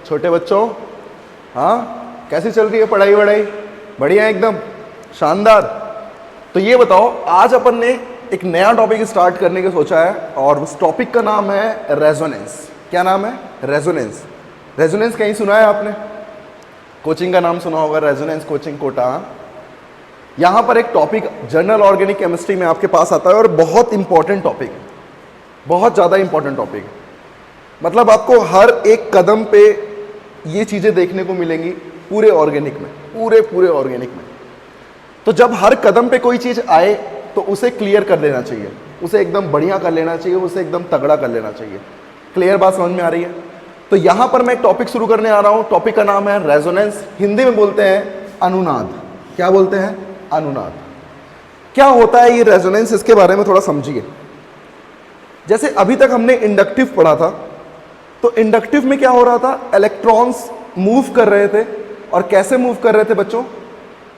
छोटे बच्चों, हाँ कैसी चल रही है पढ़ाई वढ़ाई? बढ़िया एकदम शानदार। तो ये बताओ, आज अपन ने एक नया टॉपिक स्टार्ट करने का सोचा है और उस टॉपिक का नाम है रेजोनेंस। क्या नाम है? रेजोनेंस। रेजोनेंस कहीं सुना है आपने? कोचिंग का नाम सुना होगा, रेजोनेंस कोचिंग कोटा। यहाँ पर एक टॉपिक जनरल ऑर्गेनिक केमिस्ट्री में आपके पास आता है और बहुत इंपॉर्टेंट टॉपिक है, बहुत ज़्यादा इंपॉर्टेंट टॉपिक है। मतलब आपको हर एक कदम पे ये चीज़ें देखने को मिलेंगी पूरे ऑर्गेनिक में, पूरे ऑर्गेनिक में। तो जब हर कदम पे कोई चीज़ आए तो उसे क्लियर कर देना चाहिए, उसे एकदम बढ़िया कर लेना चाहिए, उसे एकदम तगड़ा कर लेना चाहिए। क्लियर बात समझ में आ रही है? तो यहाँ पर मैं एक टॉपिक शुरू करने आ रहा हूँ। टॉपिक का नाम है रेजोनेंस, हिंदी में बोलते हैं अनुनाद। क्या बोलते हैं? अनुनाद। क्या होता है ये रेजोनेंस, इसके बारे में थोड़ा समझिए। जैसे अभी तक हमने इंडक्टिव पढ़ा था, तो इंडक्टिव में क्या हो रहा था? इलेक्ट्रॉन्स मूव कर रहे थे। और कैसे मूव कर रहे थे बच्चों?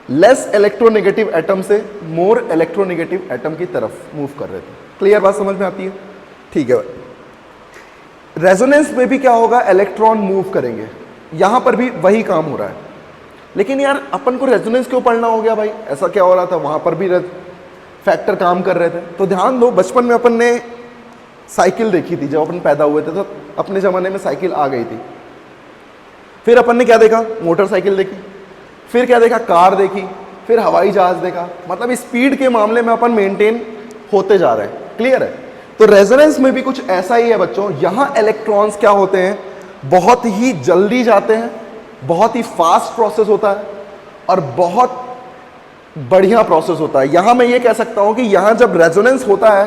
लेस इलेक्ट्रोनेगेटिव एटम से मोर इलेक्ट्रोनेगेटिव एटम की तरफ मूव कर रहे थे। क्लियर बात समझ में आती है? ठीक है। रेजोनेंस में भी क्या होगा? इलेक्ट्रॉन मूव करेंगे। यहां पर भी वही काम हो रहा है। लेकिन यार अपन को रेजोनेंस क्यों पढ़ना हो गया भाई? ऐसा क्या हो रहा था? वहां पर भी फैक्टर काम कर रहे थे। तो ध्यान दो, बचपन में अपन ने साइकिल देखी थी। जब अपन पैदा हुए थे तो अपने ज़माने में साइकिल आ गई थी। फिर अपन ने क्या देखा? मोटरसाइकिल देखी। फिर क्या देखा? कार देखी। फिर हवाई जहाज़ देखा। मतलब स्पीड के मामले में अपन मेंटेन होते जा रहे हैं। क्लियर है? तो रेजोनेंस में भी कुछ ऐसा ही है बच्चों। यहाँ इलेक्ट्रॉन्स क्या होते हैं? बहुत ही जल्दी जाते हैं, बहुत ही फास्ट प्रोसेस होता है और बहुत बढ़िया प्रोसेस होता है। यहाँ मैं ये कह सकता हूँ कि यहाँ जब रेजोनेंस होता है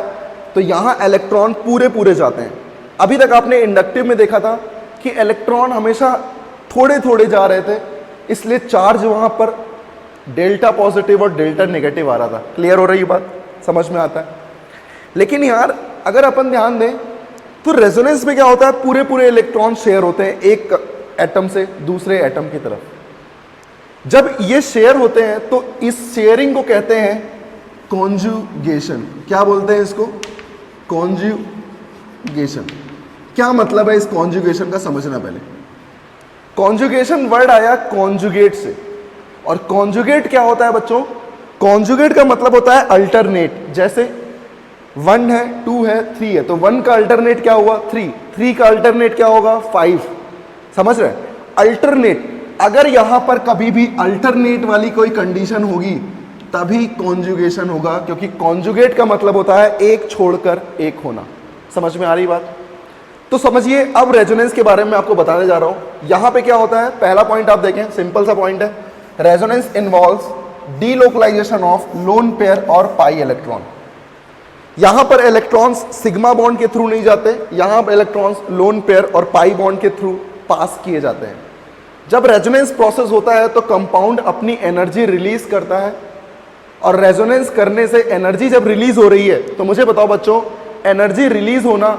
तो यहाँ इलेक्ट्रॉन पूरे जाते हैं। अभी तक आपने इंडक्टिव में देखा था कि इलेक्ट्रॉन हमेशा थोड़े जा रहे थे, इसलिए चार्ज वहाँ पर डेल्टा पॉजिटिव और डेल्टा नेगेटिव आ रहा था। क्लियर हो रही बात? समझ में आता है? लेकिन यार अगर अपन ध्यान दें तो रेजोनेंस में क्या होता है? पूरे इलेक्ट्रॉन शेयर होते हैं एक एटम से दूसरे एटम की तरफ। जब ये शेयर होते हैं तो इस शेयरिंग को कहते हैं कॉन्जुगेशन। क्या बोलते हैं इसको? कॉन्जुगेशन। क्या मतलब है इस कॉन्जुगेशन का? समझना पहले। कॉन्जुगेशन वर्ड आया कॉन्जुगेट से। और कॉन्जुगेट क्या होता है बच्चों? कॉन्जुगेट का मतलब होता है अल्टरनेट। जैसे 1 है, 2 है, 3 है, तो 1 का अल्टरनेट क्या हुआ? 3। 3 का अल्टरनेट क्या होगा? 5। समझ रहे? अल्टरनेट। अगर यहां पर कभी भी अल्टरनेट वाली कोई कंडीशन होगी तभी कॉन्जुगेशन होगा, क्योंकि कॉन्जुगेट का मतलब होता है एक छोड़कर एक होना। समझ में आ रही बात? तो समझिए, अब रेजोनेंस के बारे में आपको बताने जा रहा हूं। यहां पे क्या होता है? पहला पॉइंट आप देखें, सिंपल सा पॉइंट है। Resonance involves delocalisation of lone pair और पाई इलेक्ट्रॉन। यहां पर इलेक्ट्रॉन्स सिग्मा बॉन्ड के थ्रू नहीं जाते, यहां पर इलेक्ट्रॉन्स लोन पेयर और पाई बॉन्ड के थ्रू पास किए जाते हैं। जब रेजोनेंस प्रोसेस होता है तो कंपाउंड अपनी एनर्जी रिलीज करता है, और रेजोनेंस करने से एनर्जी जब रिलीज हो रही है तो मुझे बताओ बच्चों, एनर्जी रिलीज होना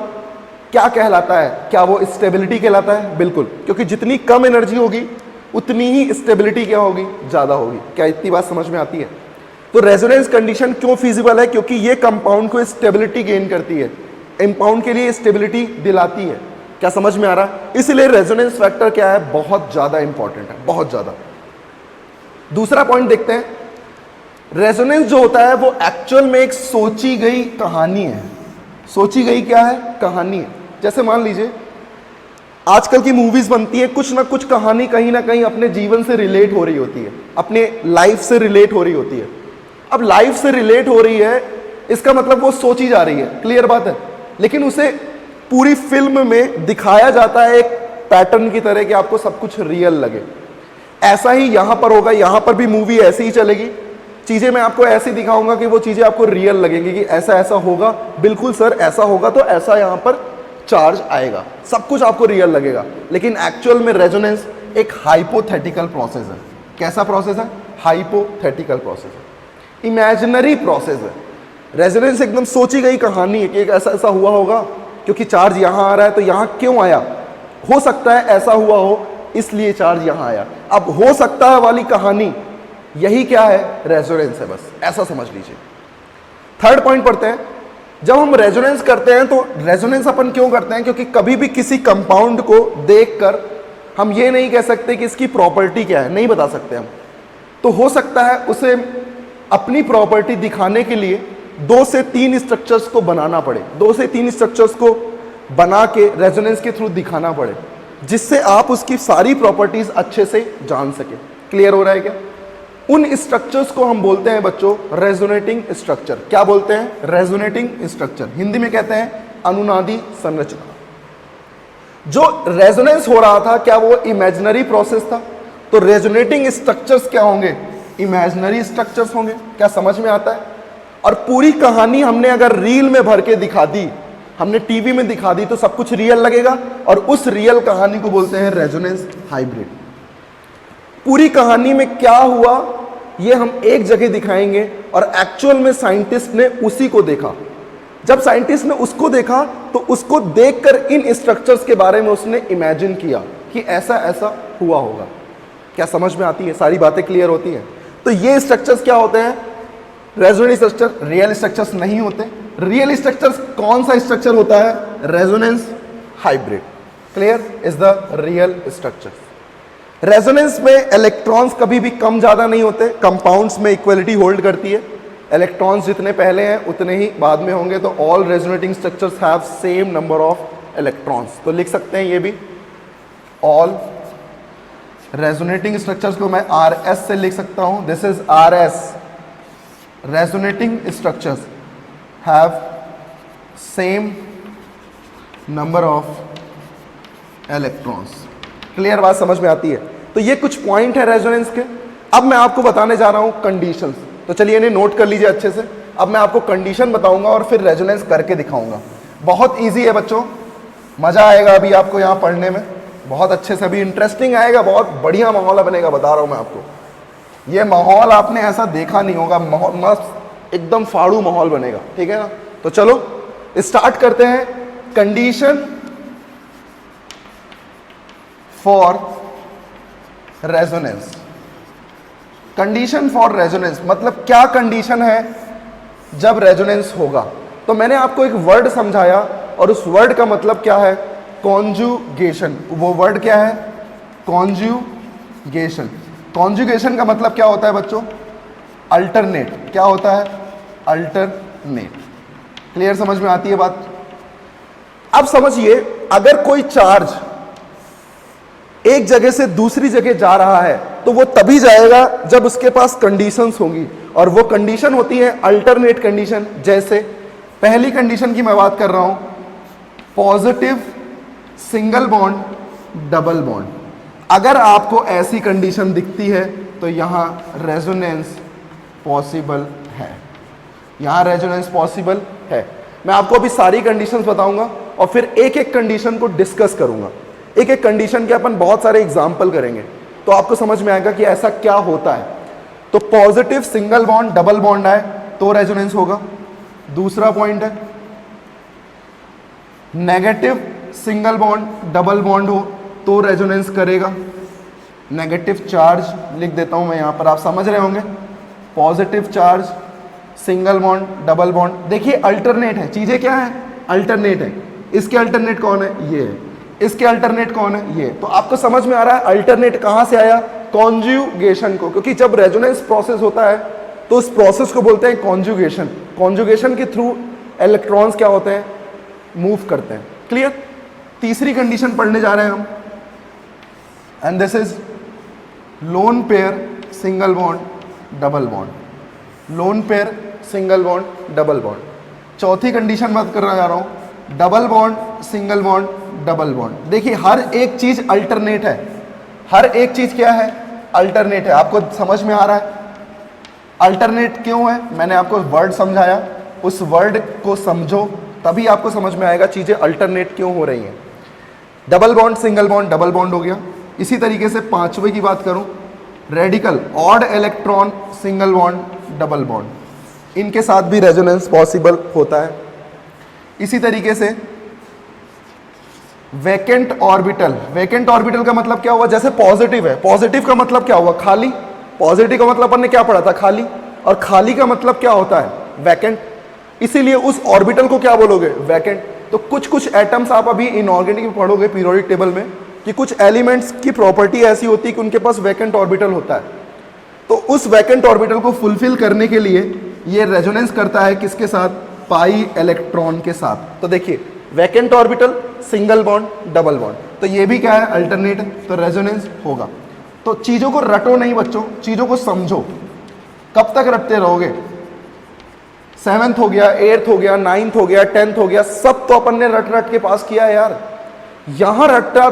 क्या कहलाता है? क्या वो स्टेबिलिटी कहलाता है? बिल्कुल, क्योंकि जितनी कम एनर्जी होगी उतनी ही स्टेबिलिटी क्या होगी? ज्यादा होगी। क्या इतनी बात समझ में आती है? तो रेजोनेंस कंडीशन क्यों फिजिबल है? क्योंकि ये कंपाउंड को स्टेबिलिटी गेन करती है, कंपाउंड के लिए स्टेबिलिटी दिलाती है। क्या समझ में आ रहा है? इसलिए रेजोनेंस फैक्टर क्या है? बहुत ज्यादा इंपॉर्टेंट है, बहुत ज्यादा। दूसरा पॉइंट देखते हैं। रेजोनेंस जो होता है वो एक्चुअल में एक सोची गई कहानी है। सोची गई क्या है? कहानी है। जैसे मान लीजिए आजकल की मूवीज बनती है, कुछ ना कुछ कहानी कहीं ना कहीं अपने जीवन से रिलेट हो रही होती है, अपने लाइफ से रिलेट हो रही होती है। अब लाइफ से रिलेट हो रही है, इसका मतलब वो सोची जा रही है। क्लियर बात है? लेकिन उसे पूरी फिल्म में दिखाया जाता है एक पैटर्न की तरह कि आपको सब कुछ रियल लगे। ऐसा ही यहां पर होगा, यहां पर भी मूवी ऐसी ही चलेगी। चीजें मैं आपको ऐसी दिखाऊंगा कि वो चीजें आपको रियल लगेंगी कि ऐसा ऐसा होगा। बिल्कुल सर, ऐसा होगा तो ऐसा यहां पर चार्ज आएगा, सब कुछ आपको रियल लगेगा। लेकिन एक्चुअल में रेजोनेंस एक हाइपोथेटिकल प्रोसेस है। कैसा प्रोसेस है? हाइपोथेटिकल प्रोसेस है, इमेजिनरी प्रोसेस है। रेजोनेंस एकदम सोची गई कहानी है कि ऐसा ऐसा हुआ होगा, क्योंकि चार्ज यहां आ रहा है तो यहां क्यों आया? हो सकता है ऐसा हुआ हो इसलिए चार्ज यहां आया। अब हो सकता है वाली कहानी, यही क्या है? रेजोनेंस है। बस ऐसा समझ लीजिए। थर्ड पॉइंट पढ़ते हैं। जब हम रेजोनेंस करते हैं तो रेजोनेंस अपन क्यों करते हैं? क्योंकि कभी भी किसी कंपाउंड को देखकर हम ये नहीं कह सकते कि इसकी प्रॉपर्टी क्या है, नहीं बता सकते हम। तो हो सकता है उसे अपनी प्रॉपर्टी दिखाने के लिए 2 से 3 स्ट्रक्चर्स को बनाना पड़े, 2 से 3 स्ट्रक्चर्स को बना के रेजोनेंस के थ्रू दिखाना पड़े, जिससे आप उसकी सारी प्रॉपर्टीज अच्छे से जान सके। क्लियर हो रहा है क्या? उन स्ट्रक्चर्स को हम बोलते हैं बच्चों रेजोनेटिंग स्ट्रक्चर। क्या बोलते हैं? Resonating structure. हिंदी में कहते हैं अनुनादी संरचना। जो रेजोनेंस हो रहा था क्या वो इमेजिनरी प्रोसेस था? तो रेजोनेटिंग स्ट्रक्चर्स क्या होंगे? इमेजिनरी स्ट्रक्चर्स होंगे। क्या समझ में आता है? और पूरी कहानी हमने अगर रील में भर के दिखा दी, हमने टीवी में दिखा दी, तो सब कुछ रियल लगेगा, और उस रियल कहानी को बोलते हैं रेजोनेंस हाइब्रिड। पूरी कहानी में क्या हुआ ये हम एक जगह दिखाएंगे, और एक्चुअल में साइंटिस्ट ने उसी को देखा। जब साइंटिस्ट ने उसको देखा तो उसको देखकर इन स्ट्रक्चर्स के बारे में उसने इमेजिन किया कि ऐसा ऐसा हुआ होगा। क्या समझ में आती है? सारी बातें क्लियर होती हैं? तो ये स्ट्रक्चर्स क्या होते हैं? Resonance structure. रियल स्ट्रक्चर्स नहीं होते। रियल स्ट्रक्चर्स कौन सा स्ट्रक्चर होता है? Resonance hybrid. Clear is the real structure. Resonance में इलेक्ट्रॉन्स कभी भी कम ज्यादा नहीं होते। कंपाउंड्स में इक्वलिटी होल्ड करती है। इलेक्ट्रॉन्स जितने पहले हैं उतने ही बाद में होंगे। तो all resonating structures have same number of electrons. तो लिख सकते हैं ये भी, ऑल रेजोनेटिंग स्ट्रक्चर्स को मैं RS से लिख सकता हूं। This is RS। Resonating structures have same number of electrons. Clear बात समझ में आती है? तो ये कुछ पॉइंट है रेजोनेंस के। अब मैं आपको बताने जा रहा हूं कंडीशंस। तो चलिए इन्हें नोट कर लीजिए अच्छे से। अब मैं आपको कंडीशन बताऊंगा और फिर रेजोनेंस करके दिखाऊंगा। बहुत इजी है बच्चों, मजा आएगा अभी आपको यहाँ पढ़ने में, बहुत अच्छे से, अभी इंटरेस्टिंग आएगा, बहुत बढ़िया माहौल बनेगा, बता रहा हूँ मैं आपको। ये माहौल आपने ऐसा देखा नहीं होगा, माहौल मस्त एकदम फाड़ू माहौल बनेगा। ठीक है ना? तो चलो स्टार्ट करते हैं। Condition for resonance. Condition for resonance मतलब क्या कंडीशन है जब रेजोनेंस होगा? तो मैंने आपको एक वर्ड समझाया और उस वर्ड का मतलब क्या है? कॉन्जुगेशन। वो वर्ड क्या है? कॉन्जुगेशन। कॉन्जुगेशन का मतलब क्या होता है बच्चों? अल्टरनेट। क्या होता है? अल्टरनेट। क्लियर समझ में आती है बात? अब समझिए, अगर कोई चार्ज एक जगह से दूसरी जगह जा रहा है तो वो तभी जाएगा जब उसके पास कंडीशंस होंगी, और वो कंडीशन होती है अल्टरनेट कंडीशन। जैसे पहली कंडीशन की मैं बात कर रहा हूं, positive single bond double bond. अगर आपको ऐसी कंडीशन दिखती है तो यहां रेजोनेंस पॉसिबल है। यहां रेजोनेंस पॉसिबल है। मैं आपको अभी सारी कंडीशंस बताऊंगा और फिर एक एक कंडीशन को डिस्कस करूंगा। एक एक कंडीशन के अपन बहुत सारे एग्जाम्पल करेंगे तो आपको समझ में आएगा कि ऐसा क्या होता है। तो positive single bond double bond आए तो रेजोनेंस होगा। दूसरा पॉइंट है negative single bond double bond हो तो रेजोनेंस करेगा। नेगेटिव चार्ज लिख देता हूं मैं यहां पर, आप समझ रहे होंगे। Positive charge single bond double bond. देखिए अल्टरनेट है, चीजें क्या है? अल्टरनेट है। इसके अल्टरनेट कौन है? ये है। इसके अल्टरनेट कौन है? ये। तो आपको समझ में आ रहा है अल्टरनेट कहां से आया? कॉन्जुगेशन को। क्योंकि जब रेजोनेंस प्रोसेस होता है तो उस प्रोसेस को बोलते हैं कॉन्जुगेशन। कॉन्जुगेशन के थ्रू इलेक्ट्रॉन्स क्या होते हैं? मूव करते हैं। क्लियर? तीसरी कंडीशन पढ़ने जा रहे हैं हम, and this is lone pair single bond double bond. Lone pair single bond double bond. चौथी कंडीशन बात करना जा रहा हूं, double bond single bond double bond. देखिए हर एक चीज अल्टरनेट है। हर एक चीज क्या है? अल्टरनेट है। आपको समझ में आ रहा है अल्टरनेट क्यों है? मैंने आपको वर्ड समझाया, उस वर्ड को समझो तभी आपको समझ में आएगा चीजें अल्टरनेट क्यों हो रही हैं। Double bond single bond double bond हो गया। इसी तरीके से पांचवे की बात करूं, radical odd electron single bond double bond, इनके साथ भी रेजोनेंस पॉसिबल होता है। इसी तरीके से वैकेंट ऑर्बिटल। वैकेंट ऑर्बिटल का मतलब क्या हुआ? जैसे पॉजिटिव है, पॉजिटिव का मतलब क्या हुआ? खाली। पॉजिटिव का मतलब अपन ने क्या पढ़ा था? खाली। और खाली का मतलब क्या होता है? वैकेंट। इसीलिए उस ऑर्बिटल को क्या बोलोगे? वैकेंट। तो कुछ कुछ एटम्स आप अभी इनऑर्गेनिक में पढ़ोगे पीरियोडिक टेबल में, कि कुछ एलिमेंट्स की प्रॉपर्टी ऐसी होती है कि उनके पास वैकेंट ऑर्बिटल होता है, तो उस वैकेंट ऑर्बिटल को फुलफिल करने के लिए ये रेजोनेंस करता है किसके साथ, पाई इलेक्ट्रॉन के साथ। तो देखिए vacant orbital, single bond, double bond, तो ये भी क्या है, अल्टरनेट, तो रेजोनेंस होगा। तो चीजों को रटो नहीं बच्चों, चीजों को समझो। कब तक रटते रहोगे, 7th हो गया, 8th हो गया, 9th हो गया, 10th हो गया, सब तो अपन ने रट रट के पास किया है यार। यहां रटा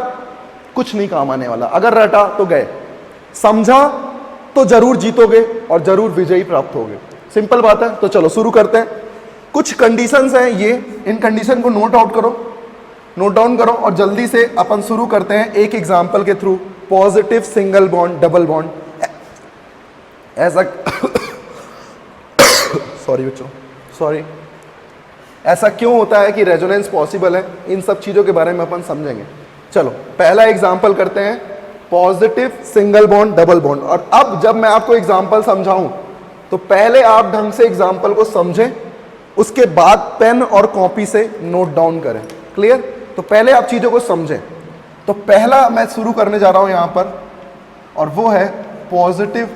कुछ नहीं काम आने वाला, अगर रटा तो गए, समझा तो जरूर जीतोगे और जरूर विजयी प्राप्त होगे। सिंपल बात है। तो चलो शुरू करते हैं। कुछ कंडीशंस हैं ये, इन कंडीशन को नोट आउट करो, नोट डाउन करो और जल्दी से अपन शुरू करते हैं एक एग्जांपल के through. Positive single bond, double bond, ऐसा सॉरी बच्चों, सॉरी, ऐसा क्यों होता है कि रेजोनेंस पॉसिबल है, इन सब चीजों के बारे में अपन समझेंगे। चलो पहला एग्जांपल करते हैं, positive single bond, double bond. और अब जब मैं आपको एग्जांपल समझाऊं तो पहले आप ढंग से एग्जांपल को समझें, उसके बाद पेन और कॉपी से नोट डाउन करें। क्लियर? तो पहले आप चीजों को समझें। तो पहला मैं शुरू करने जा रहा हूं यहां पर, और वो है positive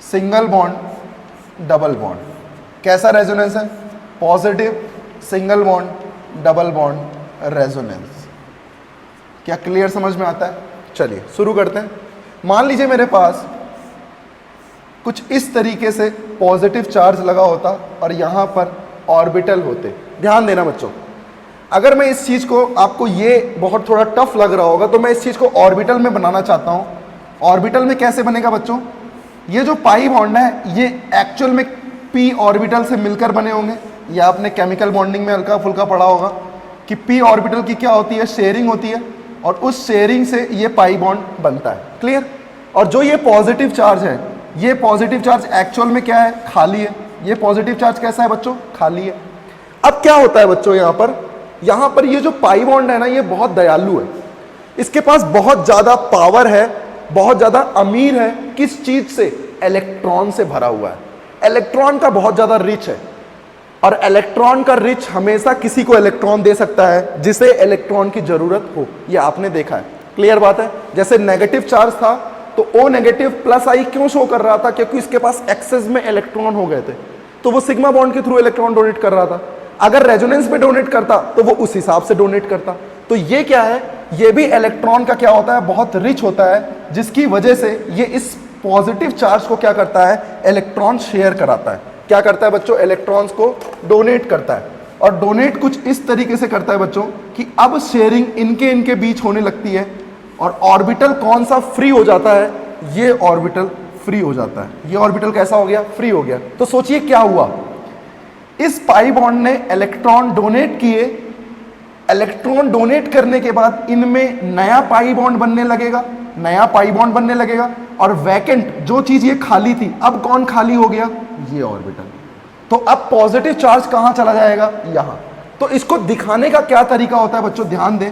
single bond, double bond. कैसा रेजोनेंस है, positive single bond, double bond resonance. क्या क्लियर समझ में आता है? चलिए शुरू करते हैं। मान लीजिए मेरे पास कुछ इस तरीके से पॉजिटिव चार्ज लगा होता और यहां पर ऑर्बिटल होते। ध्यान देना बच्चों, अगर मैं इस चीज को, आपको ये बहुत थोड़ा टफ लग रहा होगा, तो मैं इस चीज को ऑर्बिटल में बनाना चाहता हूं। ऑर्बिटल में कैसे बनेगा बच्चों, ये जो पाई बॉन्ड है ये एक्चुअल में पी ऑर्बिटल से मिलकर बने होंगे। या आपने केमिकल बॉन्डिंग में हल्का फुल्का पढ़ा होगा कि पी ऑर्बिटल की क्या होती है, शेयरिंग होती है, और उस शेयरिंग से ये पाई बॉन्ड बनता है। क्लियर? और जो ये पॉजिटिव चार्ज है, ये पॉजिटिव चार्ज एक्चुअल में क्या है, खाली है। ये पॉजिटिव चार्ज कैसा है बच्चों, खाली है। अब क्या होता है बच्चों, यहां पर ये जो पाई बॉन्ड है ना, ये बहुत दयालु है, इसके पास बहुत ज्यादा पावर है, बहुत ज्यादा अमीर है। किस चीज से, इलेक्ट्रॉन से भरा हुआ है। इलेक्ट्रॉन का बहुत ज्यादा रिच है, और इलेक्ट्रॉन का रिच हमेशा किसी को इलेक्ट्रॉन दे सकता है जिसे इलेक्ट्रॉन की जरूरत हो। यह आपने देखा है। क्लियर बात है? जैसे नेगेटिव चार्ज था तो O नेगेटिव प्लस आई क्यों शो कर रहा था, क्योंकि इसके पास एक्सेस में इलेक्ट्रॉन हो गए थे, तो वो सिग्मा बॉन्ड के थ्रू इलेक्ट्रॉन डोनेट कर रहा था। अगर रेजोनेंस में डोनेट करता तो वो उस हिसाब से डोनेट करता। तो ये क्या है, ये भी इलेक्ट्रॉन का क्या होता है, बहुत रिच होता है, जिसकी वजह से ये इस पॉजिटिव चार्ज को क्या करता है, इलेक्ट्रॉन शेयर कराता है। क्या करता है बच्चों, इलेक्ट्रॉन्स को डोनेट करता है। और डोनेट कुछ इस तरीके से करता है बच्चों कि अब शेयरिंग इनके बीच होने लगती है, और ऑर्बिटल कौन सा फ्री हो जाता है, ये ऑर्बिटल फ्री हो जाता है। ये ऑर्बिटल कैसा हो गया, फ्री हो गया। तो सोचिए क्या हुआ, इस पाई बॉन्ड ने इलेक्ट्रॉन डोनेट किए, इलेक्ट्रॉन डोनेट करने के बाद इनमें नया पाई बॉन्ड बनने लगेगा, नया पाई बॉन्ड बनने लगेगा, और वैकेंट जो चीज ये खाली थी, अब कौन खाली हो गया, ये ऑर्बिटल। तो अब पॉजिटिव चार्ज कहां चला जाएगा, यहां। तो इसको दिखाने का क्या तरीका होता है बच्चों, ध्यान दें,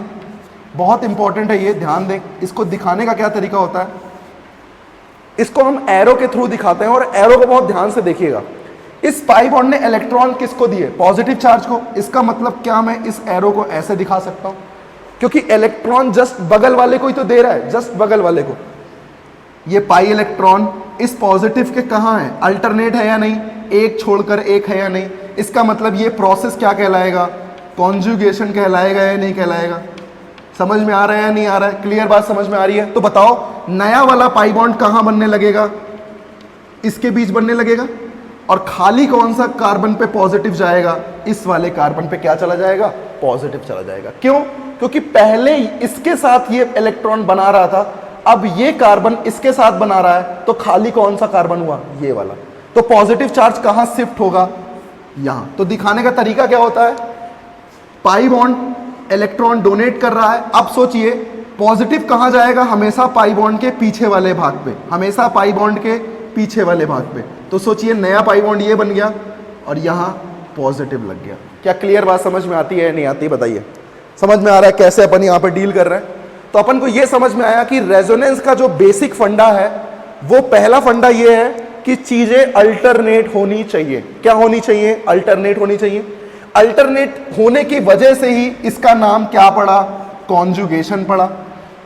बहुत इंपॉर्टेंट है ये, ध्यान दें। इसको दिखाने का क्या तरीका होता है, इसको हम एरो के थ्रू दिखाते हैं, और एरो को बहुत ध्यान से देखिएगा। इस पाई बॉन्ड ने इलेक्ट्रॉन किसको दिए, पॉजिटिव चार्ज को। इसका मतलब क्या, मैं इस एरो को ऐसे दिखा सकता हूं, क्योंकि इलेक्ट्रॉन जस्ट बगल वाले को ही तो दे रहा है, जस्ट बगल वाले को। ये पाई इलेक्ट्रॉन इस पॉजिटिव के कहां है, अल्टरनेट है या नहीं, एक छोड़कर एक है या नहीं। इसका मतलब ये प्रोसेस क्या कहलाएगा, कॉन्जुगेशन कहलाएगा या नहीं कहलाएगा। समझ में आ रहा है या नहीं आ रहा है, क्लियर बात समझ में आ रही है? तो बताओ नया वाला पाई बॉन्ड कहां बनने लगेगा, इसके बीच बनने लगेगा, और खाली कौन सा कार्बन पे पॉजिटिव जाएगा, इस वाले कार्बन पे क्या चला जाएगा, पॉजिटिव चला जाएगा। क्यों? क्योंकि पहले इसके साथ ये इलेक्ट्रॉन बना रहा था, अब ये कार्बन इसके साथ बना रहा है, तो खाली कौन सा कार्बन हुआ, ये वाला। तो पॉजिटिव चार्ज कहां शिफ्ट होगा, यहां। तो दिखाने का तरीका क्या होता है, पाई बॉन्ड इलेक्ट्रॉन डोनेट कर रहा है, अब सोचिए पॉजिटिव कहां जाएगा, हमेशा पाई बॉन्ड के पीछे वाले भाग पे, हमेशा पाई बॉन्ड के पीछे वाले भाग पे। तो सोचिए नया पाई बॉन्ड ये बन गया, और यहां पॉजिटिव लग गया। क्या क्लियर बात समझ में आती है, नहीं आती, बताइए। समझ में आ रहा है कैसे अपन यहां पर डील कर रहे हैं? तो अपन को यह समझ में आया कि रेजोनेंस का जो बेसिक फंडा है, वो पहला फंडा ये है कि चीजें अल्टरनेट होनी चाहिए। क्या होनी चाहिए, अल्टरनेट होनी चाहिए। अल्टरनेट होने की वजह से ही इसका नाम क्या पड़ा, कॉन्जुगेशन पड़ा।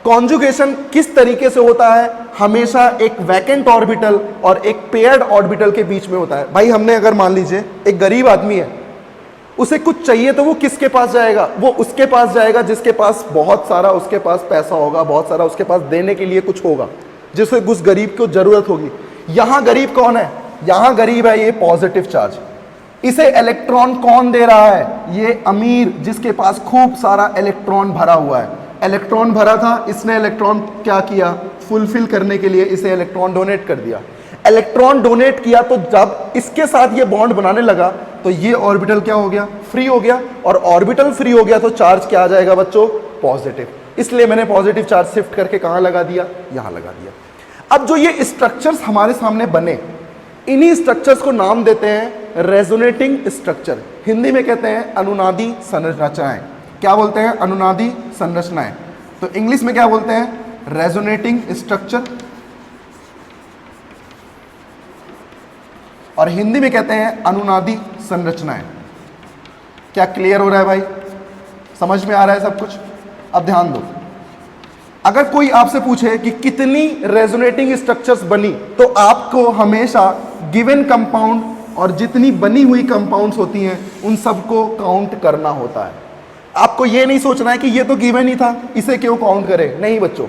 कॉन्जुगेशन किस तरीके से होता है? हमेशा एक वैकेंट ऑर्बिटल और एक पेयर्ड ऑर्बिटल के बीच में होता है। भाई हमने अगर मान लीजिए एक गरीब आदमी है, उसे कुछ चाहिए तो वो किसके पास जाएगा? वो उसके पास जाएगा जिसके पास बहुत सारा उसके पास पैसा होगा, बहुत सारा उसके पास देने के लिए कुछ होगा, जिसे उस गरीब को जरूरत होगी। यहां गरीब कौन है? यहां गरीब है ये पॉजिटिव चार्ज। इसे इलेक्ट्रॉन कौन दे रहा है? ये अमीर, जिसके पास खूब सारा इलेक्ट्रॉन भरा हुआ है। इलेक्ट्रॉन भरा था, इसने इलेक्ट्रॉन क्या किया? फुलफिल करने के लिए इसे इलेक्ट्रॉन डोनेट कर दिया। इलेक्ट्रॉन डोनेट किया तो जब इसके साथ ये बॉन्ड बनाने लगा तो ये ऑर्बिटल क्या हो गया? फ्री हो गया। और ऑर्बिटल फ्री हो गया तो चार्ज क्या आ जाएगा बच्चों? पॉजिटिव। इसलिए मैंने पॉजिटिव चार्ज शिफ्ट करके कहां लगा दिया? यहां लगा दिया। अब जो ये स्ट्रक्चर्स हमारे सामने बने, इन्हीं स्ट्रक्चर्स को नाम देते हैं रेजोनेटिंग स्ट्रक्चर। हिंदी में कहते हैं अनुनादी संरचनाएं। क्या बोलते हैं? अनुनादी संरचनाएं। तो इंग्लिश में क्या बोलते हैं? Resonating structure. और हिंदी में कहते हैं अनुनादी संरचनाएं। क्या क्लियर हो रहा है भाई? समझ में आ रहा है सब कुछ? अब ध्यान दो, अगर कोई आपसे पूछे कि कितनी रेजोनेटिंग स्ट्रक्चर्स बनी, तो आपको हमेशा गिवन कंपाउंड और जितनी बनी हुई कंपाउंड्स होती हैं उन सबको काउंट करना होता है। आपको ये नहीं सोचना है कि ये तो गिवन ही था, इसे क्यों काउंट करें। नहीं बच्चों,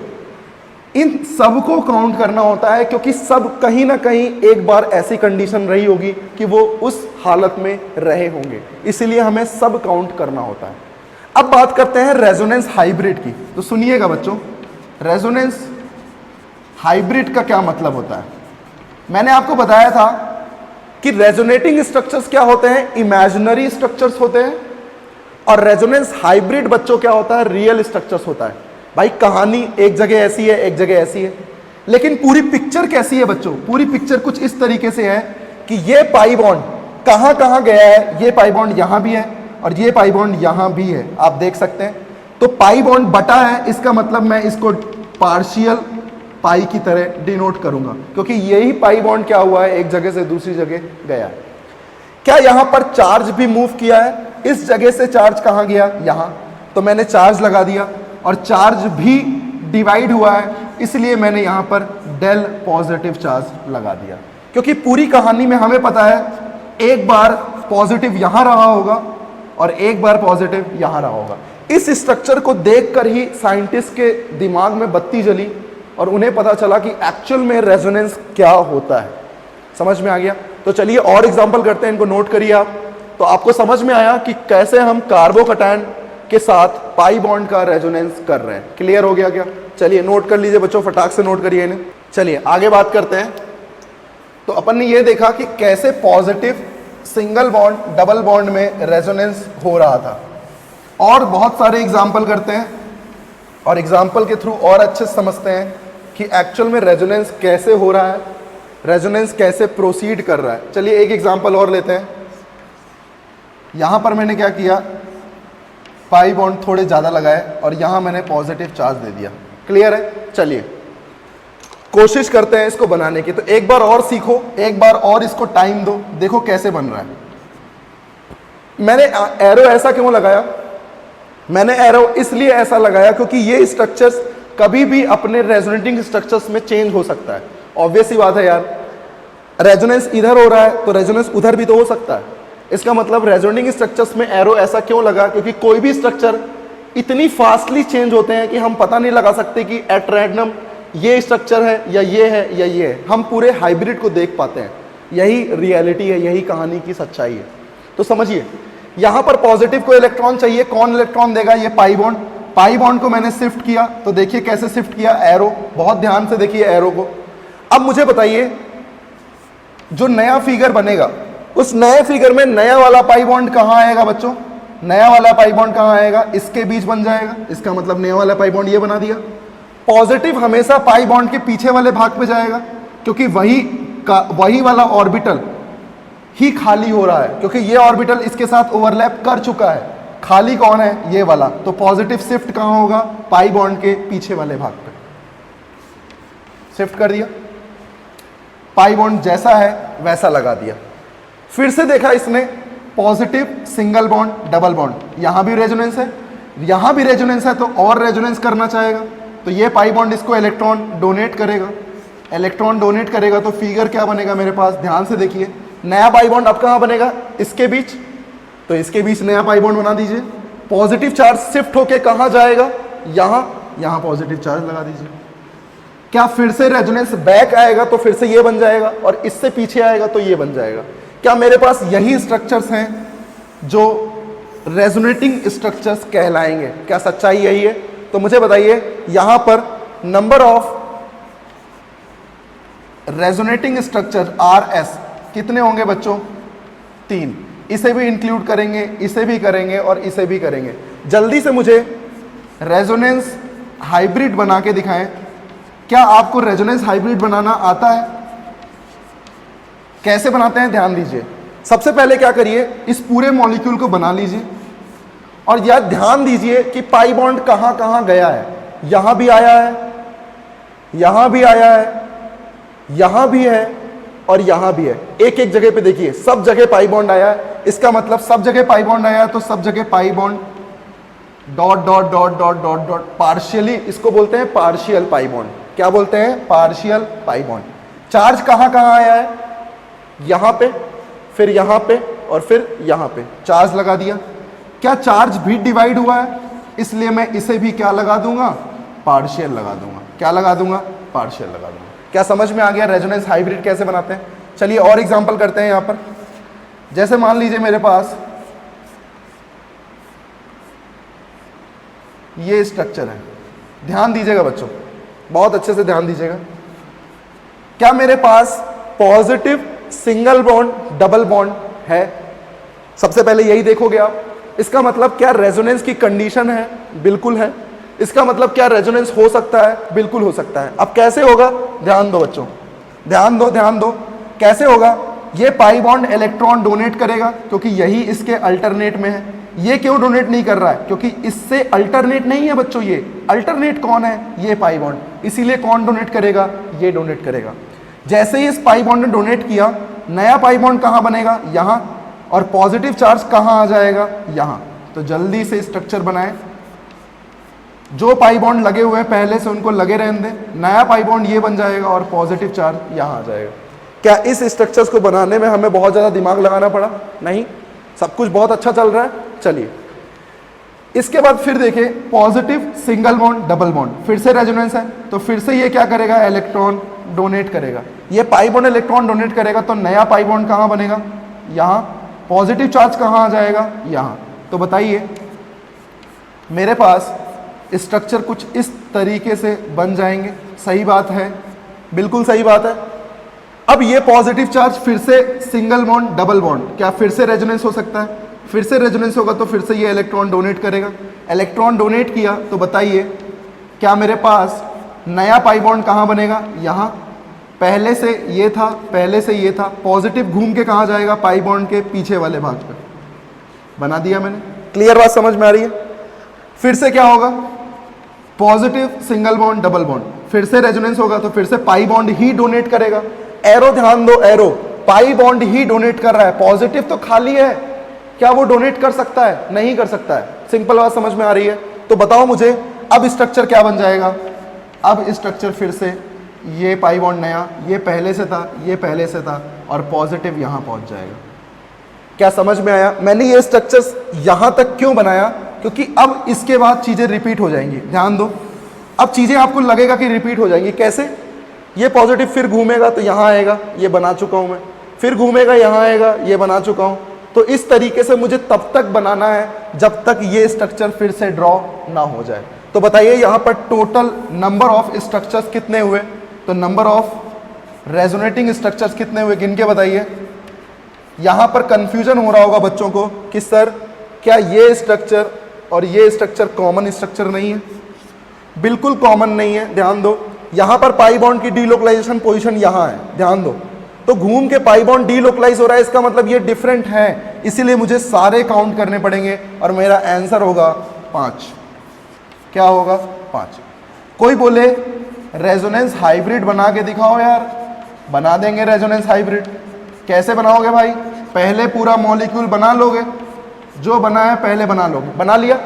इन सबको काउंट करना होता है, क्योंकि सब कहीं ना कहीं एक बार ऐसी कंडीशन रही होगी कि वो उस हालत में रहे होंगे, इसलिए हमें सब काउंट करना होता है। अब बात करते हैं रेजोनेंस हाइब्रिड की। तो सुनिएगा बच्चों, रेजोनेंस हाइब्रिड का क्या मतलब होता है? मैंने आपको बताया था कि रेजोनेटिंग स्ट्रक्चर्स क्या होते हैं? इमेजिनरी स्ट्रक्चर्स होते हैं। और रेजोनेंस हाइब्रिड बच्चों क्या होता है? रियल स्ट्रक्चर्स होता है। भाई कहानी एक जगह ऐसी है, एक जगह ऐसी है, लेकिन पूरी पिक्चर कैसी है बच्चों? पूरी पिक्चर कुछ इस तरीके से है कि ये पाई बॉन्ड कहां कहां गया है। ये पाई बॉन्ड यहां भी है और ये पाई बॉन्ड यहां भी है, आप देख सकते हैं। तो पाई बॉन्ड बटा है, इसका मतलब मैं इसको पार्शियल पाई की तरह डिनोट करूंगा, क्योंकि यही पाई बॉन्ड क्या हुआ है? एक जगह से दूसरी जगह गया है। क्या यहां पर चार्ज भी मूव किया है? इस जगह से चार्ज कहां गया? यहां। तो मैंने चार्ज लगा दिया और चार्ज भी डिवाइड हुआ है, इसलिए मैंने यहां पर डेल पॉजिटिव चार्ज लगा दिया। क्योंकि पूरी कहानी में हमें पता है एक बार पॉजिटिव यहां रहा होगा और एक बार पॉजिटिव यहां रहा होगा। इस स्ट्रक्चर को देखकर ही साइंटिस्ट के दिमाग में बत्ती जली और उन्हें पता चला कि एक्चुअल में रेजोनेंस क्या होता है। समझ में आ गया? तो चलिए और एग्जांपल करते हैं, इनको नोट करिए आप। तो आपको समझ में आया कि कैसे हम कार्बोकैटायन के साथ पाई बॉन्ड का रेजोनेंस कर रहे हैं। क्लियर हो गया क्या? चलिए नोट कर लीजिए बच्चों, फटाक से नोट करिए इन्हें। चलिए आगे बात करते हैं। तो अपन ने ये देखा कि कैसे positive single bond double bond में रेजोनेंस हो रहा था, और बहुत सारे एग्जाम्पल करते हैं और एग्जाम्पल के थ्रू और अच्छे से समझते हैं कि एक्चुअल में रेजोनेंस कैसे हो रहा है, रेजोनेंस कैसे प्रोसीड कर रहा है। चलिए एक एग्जाम्पल और लेते हैं। यहां पर मैंने क्या किया? पाई बॉन्ड थोड़े ज़्यादा लगाए और यहां मैंने पॉजिटिव चार्ज दे दिया। क्लियर है? चलिए कोशिश करते हैं इसको बनाने की। तो एक बार और सीखो, एक बार और इसको टाइम दो, देखो कैसे बन रहा है। मैंने एरो ऐसा क्यों लगाया? मैंने एरो इसलिए ऐसा लगाया क्योंकि ये स्ट्रक्चर्स कभी भी अपने रेजोनेटिंग स्ट्रक्चर्स में चेंज हो सकता है। ऑब्वियस सी बात है यार, रेजोनेंस इधर हो रहा है तो रेजोनेंस उधर भी तो हो सकता है। इसका मतलब रेजोनेटिंग स्ट्रक्चर्स में एरो ऐसा क्यों लगा? क्योंकि कोई भी स्ट्रक्चर इतनी फास्टली चेंज होते हैं कि हम पता नहीं लगा सकते कि एट रैंडम ये स्ट्रक्चर है या ये है या ये है। हम पूरे हाइब्रिड को देख पाते हैं। यही रियलिटी है, यही कहानी की सच्चाई है। तो समझिए, यहां पर पॉजिटिव को इलेक्ट्रॉन चाहिए, कौन इलेक्ट्रॉन देगा? ये पाई बॉन्ड। पाई बॉन्ड को मैंने शिफ्ट किया, तो देखिए कैसे शिफ्ट किया? एरो, बहुत ध्यान से देखिए एरो को। अब मुझे बताइए, जो नया फिगर बनेगा उस नए फिगर में नया वाला पाई बॉन्ड कहां आएगा बच्चों? नया वाला पाई बॉन्ड कहां आएगा? इसके बीच बन जाएगा। इसका मतलब नया वाला पाई बॉन्ड ये बना दिया। पॉजिटिव हमेशा पाई बॉन्ड के पीछे वाले भाग पे जाएगा, क्योंकि वही वाला ऑर्बिटल ही खाली हो रहा है, क्योंकि ये ऑर्बिटल इसके साथ ओवरलैप कर चुका है। खाली कौन है? ये वाला। तो पॉजिटिव शिफ्ट कहां होगा? पाई बॉन्ड के पीछे वाले भाग पे शिफ्ट कर दिया। पाई बॉन्ड जैसा है वैसा लगा दिया। फिर से देखा इसने positive single bond double bond, यहां भी रेजोनेंस है, यहां भी रेजोनेंस है, तो और रेजोनेंस करना चाहेगा। तो ये पाई बॉन्ड इसको इलेक्ट्रॉन डोनेट करेगा, इलेक्ट्रॉन डोनेट करेगा तो फिगर क्या बनेगा मेरे पास, ध्यान से देखिए, नया पाई बॉन्ड अब कहाँ बनेगा, इसके बीच, तो इसके बीच नया पाई बॉन्ड बना दीजिए। पॉजिटिव चार्ज शिफ्ट होके कहाँ जाएगा, यहाँ पॉजिटिव चार्ज लगा दीजिए। क्या फिर से रेजोनेंस बैक आएगा तो फिर से ये बन जाएगा, और इससे पीछे आएगा तो ये बन जाएगा। क्या मेरे पास यही स्ट्रक्चर्स हैं जो रेजोनेटिंग स्ट्रक्चर्स कहलाएंगे? क्या सच्चाई यही है? तो मुझे बताइए, यहां पर number of resonating structure RS कितने होंगे बच्चों? 3। इसे भी इंक्लूड करेंगे, इसे भी करेंगे और इसे भी करेंगे। जल्दी से मुझे रेजोनेंस हाइब्रिड बना के दिखाएं। क्या आपको रेजोनेंस हाइब्रिड बनाना आता है? कैसे बनाते हैं ध्यान दीजिए। सबसे पहले क्या करिए, इस पूरे मॉलिक्यूल को बना लीजिए और यह ध्यान दीजिए कि पाई बॉन्ड कहां कहां गया है। यहां भी आया है, यहां भी आया है, यहां भी है और यहां भी है। एक एक जगह पे देखिए, सब जगह पाई बॉन्ड आया है। इसका मतलब सब जगह पाई बॉन्ड आया है तो सब जगह pi bond dot dot dot dot dot dot partially, इसको बोलते हैं पार्शियल पाई बॉन्ड। क्या बोलते हैं? Partial pi bond. चार्ज कहां कहां आया है? यहां पे, फिर यहां पे और फिर यहां पे चार्ज लगा दिया। क्या चार्ज भी डिवाइड हुआ है? इसलिए मैं इसे भी क्या लगा दूंगा? पार्शियल लगा दूंगा। क्या लगा दूंगा? पार्शियल लगा दूंगा। क्या समझ में आ गया रेजोनेंस हाइब्रिड कैसे बनाते हैं? चलिए और एग्जांपल करते हैं। यहां पर जैसे मान लीजिए मेरे पास ये स्ट्रक्चर है, ध्यान दीजिएगा बच्चों, बहुत अच्छे से ध्यान दीजिएगा। क्या मेरे पास positive single bond double bond है? सबसे पहले यही देखोगे आप। इसका मतलब क्या रेजोनेंस की कंडीशन है? बिल्कुल है। इसका मतलब क्या रेजोनेंस हो सकता है? बिल्कुल हो सकता है। अब कैसे होगा? ध्यान दो बच्चों, ध्यान दो, ध्यान दो। कैसे होगा? ये पाई बॉन्ड इलेक्ट्रॉन डोनेट करेगा क्योंकि यही इसके अल्टरनेट में है। ये क्यों डोनेट नहीं कर रहा है? क्योंकि इससे अल्टरनेट नहीं है बच्चों। ये अल्टरनेट कौन है? ये पाई बॉन्ड। इसीलिए कौन डोनेट करेगा? ये डोनेट करेगा। जैसे ही इस पाई बॉन्ड ने डोनेट किया, नया पाई बॉन्ड कहां बनेगा? यहां। और पॉजिटिव चार्ज कहां आ जाएगा? यहां। तो जल्दी से स्ट्रक्चर बनाएं। जो पाई बॉन्ड लगे हुए हैं पहले से उनको लगे रहने दें। नया पाई बॉन्ड ये बन जाएगा और पॉजिटिव चार्ज यहां आ जाएगा। क्या इस स्ट्रक्चर्स को बनाने में हमें बहुत ज्यादा दिमाग लगाना पड़ा? नहीं, सब कुछ बहुत अच्छा चल रहा है। चलिए इसके बाद फिर देखिए, positive single bond double bond, फिर से रेजोनेंस है तो फिर से ये क्या करेगा? इलेक्ट्रॉन डोनेट करेगा। ये पाई बॉन्ड इलेक्ट्रॉन डोनेट करेगा तो नया पाई बॉन्ड कहां बनेगा? यहां। पॉजिटिव चार्ज कहां आ जाएगा? यहां। तो बताइए मेरे पास स्ट्रक्चर कुछ इस तरीके से बन जाएंगे। सही बात है, बिल्कुल सही बात है। अब ये पॉजिटिव चार्ज फिर से सिंगल बॉन्ड डबल बॉन्ड, क्या फिर से रेजोनेंस हो सकता है? फिर से रेजोनेंस होगा तो फिर से ये इलेक्ट्रॉन डोनेट करेगा। इलेक्ट्रॉन डोनेट किया तो बताइए क्या मेरे पास नया पाई बॉन्ड कहां बनेगा? यहां। पहले से ये था, पहले से ये था। पॉजिटिव घूम के कहां जाएगा? पाई बॉन्ड के पीछे वाले भाग पर। बना दिया मैंने। क्लियर बात समझ में आ रही है? फिर से क्या होगा? Positive single bond double bond, फिर से रेजोनेंस होगा तो फिर से पाई बॉन्ड ही डोनेट करेगा। एरो ध्यान दो, एरो, पाई बॉन्ड ही डोनेट कर रहा है। पॉजिटिव तो खाली है, क्या वो डोनेट कर सकता है? नहीं कर सकता है। सिंपल बात समझ में आ रही है? तो बताओ मुझे अब स्ट्रक्चर क्या बन जाएगा? अब स्ट्रक्चर फिर से ये पाई बॉन्ड नया, ये पहले से था, ये पहले से था और पॉजिटिव यहां पहुंच जाएगा। क्या समझ में आया? मैंने ये स्ट्रक्चर्स यहां तक क्यों बनाया? क्योंकि अब इसके बाद चीजें रिपीट हो जाएंगी। ध्यान दो, अब चीजें आपको लगेगा कि रिपीट हो जाएंगी। कैसे? ये पॉजिटिव फिर घूमेगा तो यहां आएगा, ये बना चुका हूं मैं। फिर घूमेगा यहां आएगा, ये बना चुका हूं। तो इस तरीके से मुझे तब तक बनाना है जब तक ये स्ट्रक्चर फिर से ड्रॉ ना हो जाए। तो बताइए यहां पर टोटल नंबर ऑफ स्ट्रक्चर्स कितने हुए? तो नंबर ऑफ रेजोनेटिंग स्ट्रक्चर्स कितने हुए? गिन के बताइए। यहां पर कंफ्यूजन हो रहा होगा बच्चों को कि सर क्या ये स्ट्रक्चर और ये स्ट्रक्चर कॉमन स्ट्रक्चर नहीं है? बिल्कुल कॉमन नहीं है। ध्यान दो, यहां पर पाई बॉन्ड की डीलोकलाइजेशन पोजीशन यहां है, ध्यान दो। तो घूम के पाई बॉन्ड डीलोकलाइज हो रहा है, इसका मतलब ये डिफरेंट है। इसीलिए मुझे सारे काउंट करने पड़ेंगे और मेरा आंसर होगा 5। क्या होगा? 5। कोई बोले रेजोनेंस हाइब्रिड बना के दिखाओ यार। बना देंगे रेजोनेंस हाइब्रिड। कैसे बनाओगे भाई? पहले पूरा मॉलिक्यूल बना लोगे, जो बना है पहले बना लोगे। बना लिया,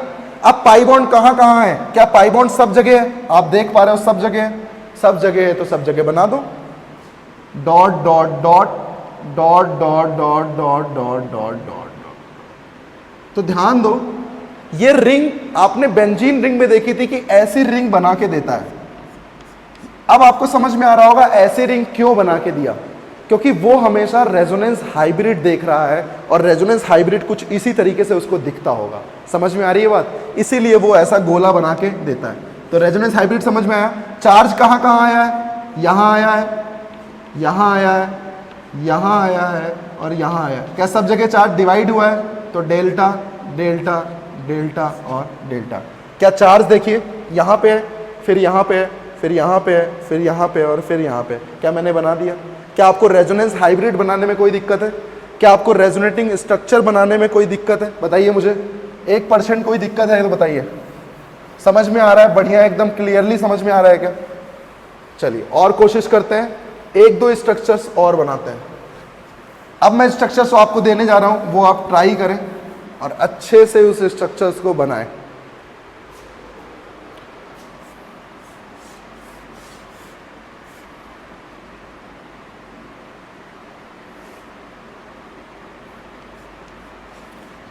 अब पाई बॉन्ड कहां कहां है? क्या पाई बॉन्ड सब जगह है? आप देख पा रहे हो सब जगह है, सब जगह है, तो सब जगह बना दो dot dot dot dot dot dot dot dot dot dot. तो ध्यान दो, ये रिंग आपने बेंजीन रिंग में देखी थी कि ऐसी रिंग बना के देता है। अब आपको समझ में आ रहा होगा ऐसी रिंग क्यों बना के दिया, क्योंकि वो हमेशा रेजोनेंस हाइब्रिड देख रहा है और रेजोनेंस हाइब्रिड कुछ इसी तरीके से उसको दिखता होगा। समझ में आ रही है बात? इसीलिए वो ऐसा गोला बना के देता है। तो रेजोनेंस हाइब्रिड समझ में आया। चार्ज कहाँ कहाँ आया है? यहाँ आया है, यहाँ आया है, यहाँ आया है और यहाँ आया है। क्या सब जगह चार्ज डिवाइड हुआ है? तो डेल्टा डेल्टा डेल्टा और डेल्टा। क्या चार्ज देखिए यहाँ पे है, फिर यहाँ पे है, फिर यहाँ पे है, फिर यहाँ पे और फिर यहाँ पे। क्या मैंने बना दिया? क्या आपको रेजोनेंस हाइब्रिड बनाने में कोई दिक्कत है? क्या आपको रेजोनेटिंग स्ट्रक्चर बनाने में कोई दिक्कत है? बताइए मुझे, 1% कोई दिक्कत है तो बताइए। समझ में आ रहा है? बढ़िया, एकदम क्लियरली समझ में आ रहा है क्या? चलिए और कोशिश करते हैं, 1-2 स्ट्रक्चर्स और बनाते हैं। अब मैं स्ट्रक्चर्स आपको देने जा रहा हूं, वो आप ट्राई करें और अच्छे से उस स्ट्रक्चर्स को बनाएं।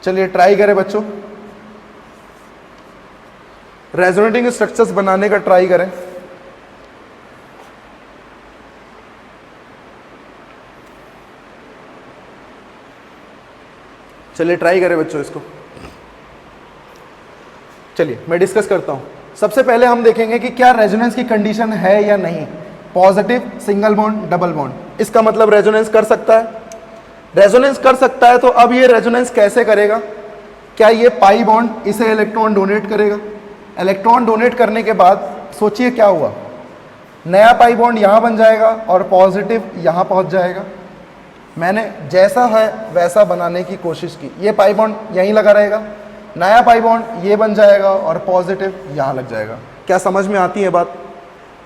चलिए ट्राई करें बच्चों, रेजोनेटिंग स्ट्रक्चर्स बनाने का ट्राई करें। चलिए ट्राई करें बच्चों इसको। चलिए मैं डिस्कस करता हूं। सबसे पहले हम देखेंगे कि क्या रेजोनेंस की कंडीशन है या नहीं। Positive single bond double bond, इसका मतलब रेजोनेंस कर सकता है। रेजोनेंस कर सकता है तो अब ये रेजोनेंस कैसे करेगा? क्या ये पाई बॉन्ड इसे इलेक्ट्रॉन डोनेट करेगा? इलेक्ट्रॉन डोनेट करने के बाद सोचिए क्या हुआ, नया पाई बॉन्ड यहाँ बन जाएगा और पॉजिटिव यहाँ पहुँच जाएगा। मैंने जैसा है वैसा बनाने की कोशिश की, ये पाई बॉन्ड यहीं लगा रहेगा, नया पाई बॉन्ड ये बन जाएगा और पॉजिटिव यहाँ लग जाएगा। क्या समझ में आती है बात?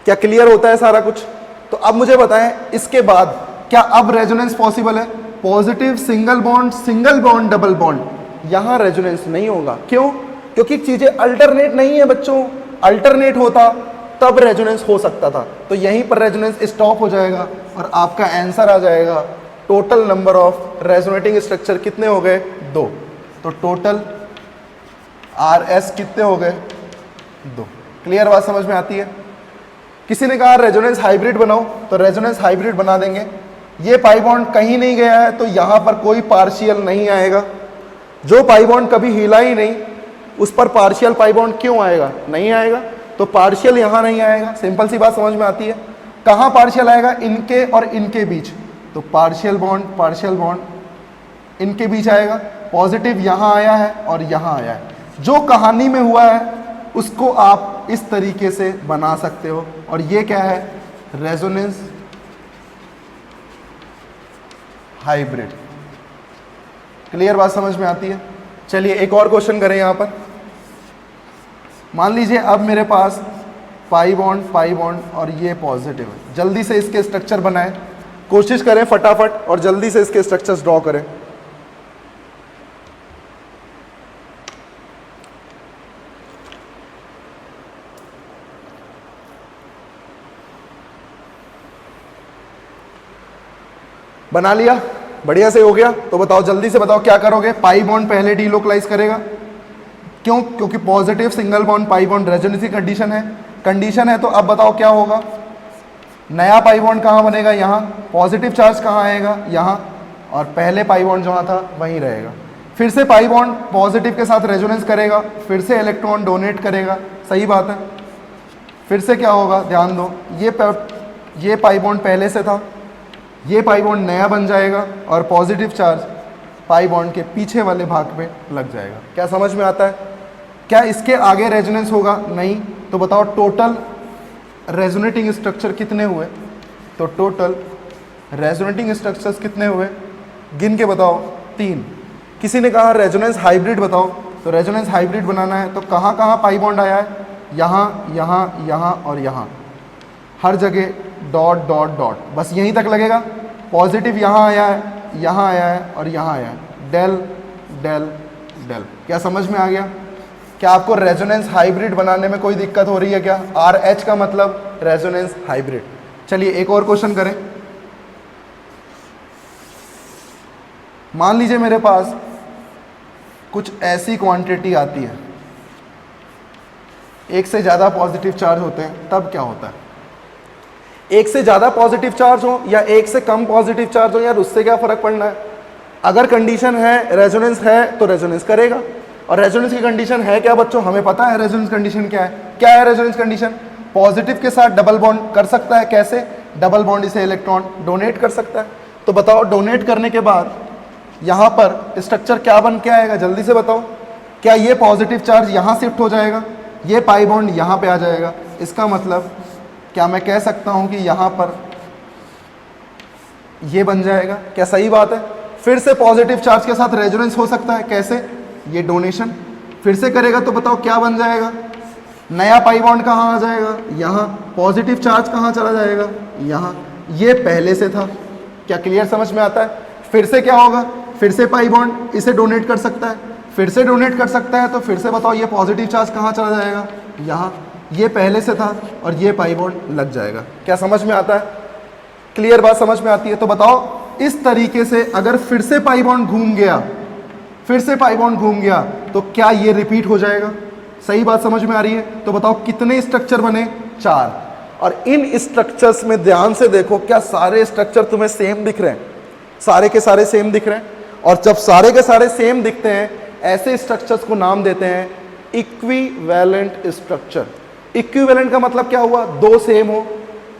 क्या क्लियर होता है सारा कुछ? तो अब मुझे बताएं इसके बाद क्या अब रेजोनेंस पॉसिबल है? Positive single bond double bond, यहाँ रेजोनेंस नहीं होगा। क्यों? क्योंकि चीजें अल्टरनेट नहीं है बच्चों। अल्टरनेट होता तब रेजोनेंस हो सकता था, तो यहीं पर रेजोनेंस स्टॉप हो जाएगा और आपका आंसर आ जाएगा total number of resonating structure कितने हो गए? 2। तो टोटल RS कितने हो गए? 2। क्लियर बात समझ में आती है? किसी ने कहा रेजोनेंस हाइब्रिड बनाओ, तो रेजोनेंस हाइब्रिड बना देंगे। ये पाई बॉन्ड कहीं नहीं गया है तो यहाँ पर कोई पार्शियल नहीं आएगा। जो पाई बॉन्ड कभी हिला ही नहीं उस पर पार्शियल पाई बॉन्ड क्यों आएगा? नहीं आएगा। तो पार्शियल यहाँ नहीं आएगा। सिंपल सी बात समझ में आती है। कहाँ पार्शियल आएगा? इनके और इनके बीच। तो पार्शियल बॉन्ड इनके बीच आएगा। पॉजिटिव यहाँ आया है और यहाँ आया है। जो कहानी में हुआ है उसको आप इस तरीके से बना सकते हो और ये क्या है? Resonance hybrid. क्लियर बात समझ में आती है? चलिए एक और क्वेश्चन करें यहाँ पर। मान लीजिए अब मेरे पास पाई बॉन्ड और ये पॉजिटिव है। जल्दी से इसके स्ट्रक्चर बनाएं, कोशिश करें फटाफट और जल्दी से इसके स्ट्रक्चर्स ड्रॉ करें। बना लिया? बढ़िया से हो गया? तो बताओ जल्दी से बताओ क्या करोगे? पाई बॉन्ड पहले डीलोकलाइज करेगा। क्यों? क्योंकि positive single bond pi bond resonance की कंडीशन है। तो अब बताओ क्या होगा? नया पाई बॉन्ड कहाँ बनेगा? यहाँ। पॉजिटिव चार्ज कहाँ आएगा? यहाँ। और पहले पाई बॉन्ड जहाँ था वहीं रहेगा। फिर से पाई बॉन्ड पॉजिटिव के साथ रेजोनेंस करेगा, फिर से इलेक्ट्रॉन डोनेट करेगा। सही बात है। फिर से क्या होगा? ध्यान दो, ये पाई बॉन्ड पहले से था, ये पाई बॉन्ड नया बन जाएगा और पॉजिटिव चार्ज पाई बॉन्ड के पीछे वाले भाग पे लग जाएगा। क्या समझ में आता है? क्या इसके आगे रेजोनेंस होगा? नहीं। तो बताओ टोटल रेजोनेटिंग स्ट्रक्चर कितने हुए? तो टोटल रेजोनेटिंग स्ट्रक्चर्स कितने हुए? गिन के बताओ। 3। किसी ने कहा रेजोनेंस हाइब्रिड बताओ, तो रेजोनेंस हाइब्रिड बनाना है तो कहाँ कहाँ पाई बॉन्ड आया है? यहाँ, यहाँ, यहाँ और यहाँ। हर जगह डॉट डॉट डॉट, बस यहीं तक लगेगा। पॉजिटिव यहाँ आया है, यहाँ आया है और यहाँ आया है। डेल डेल डेल। क्या समझ में आ गया? क्या आपको रेजोनेंस हाइब्रिड बनाने में कोई दिक्कत हो रही है क्या? RH का मतलब रेजोनेंस हाइब्रिड। चलिए एक और क्वेश्चन करें। मान लीजिए मेरे पास कुछ ऐसी क्वांटिटी आती है, एक से ज़्यादा पॉजिटिव चार्ज होते हैं, तब क्या होता है? एक से ज़्यादा पॉजिटिव चार्ज हो या एक से कम पॉजिटिव चार्ज हो, यार उससे क्या फ़र्क पड़ना है? अगर कंडीशन है रेजोनेंस है तो रेजोनेंस करेगा। और रेजोनेंस की कंडीशन है क्या बच्चों? हमें पता है रेजोनेंस कंडीशन क्या है। क्या है रेजोनेंस कंडीशन? पॉजिटिव के साथ डबल बॉन्ड कर सकता है। कैसे? डबल बॉन्ड इसे इलेक्ट्रॉन डोनेट कर सकता है। तो बताओ डोनेट करने के बाद यहाँ पर स्ट्रक्चर क्या बन के आएगा? जल्दी से बताओ। क्या ये पॉजिटिव चार्ज यहाँ शिफ्ट हो जाएगा, ये पाई बॉन्ड यहाँ पे आ जाएगा? इसका मतलब क्या मैं कह सकता हूँ कि यहाँ पर ये बन जाएगा? क्या सही बात है? फिर से पॉजिटिव चार्ज के साथ रेजोनेंस हो सकता है। कैसे? ये डोनेशन फिर से करेगा तो बताओ क्या बन जाएगा? नया पाई बॉन्ड कहाँ आ जाएगा? यहाँ। पॉजिटिव चार्ज कहाँ चला जाएगा? यहाँ। ये पहले से था। क्या क्लियर समझ में आता है? फिर से क्या होगा? फिर से पाई बॉन्ड इसे डोनेट कर सकता है, फिर से डोनेट कर सकता है, तो फिर से बताओ ये पॉजिटिव चार्ज कहाँ चला जाएगा? यहाँ। ये पहले से था और ये पाई बॉन्ड लग जाएगा। क्या समझ में आता है? क्लियर बात समझ में आती है? तो बताओ इस तरीके से अगर फिर से पाई बॉन्ड घूम गया, फिर से पाई बॉन्ड घूम गया, तो क्या ये रिपीट हो जाएगा? सही बात समझ में आ रही है? तो बताओ कितने स्ट्रक्चर बने? 4। और इन स्ट्रक्चर्स में ध्यान से देखो, क्या सारे स्ट्रक्चर तुम्हें सेम दिख रहे हैं? सारे के सारे सेम दिख रहे हैं। और जब सारे के सारे सेम दिखते हैं, ऐसे स्ट्रक्चर्स को नाम देते हैं इक्विवेलेंट स्ट्रक्चर। इक्विवेलेंट का मतलब क्या हुआ? 2 सेम हो।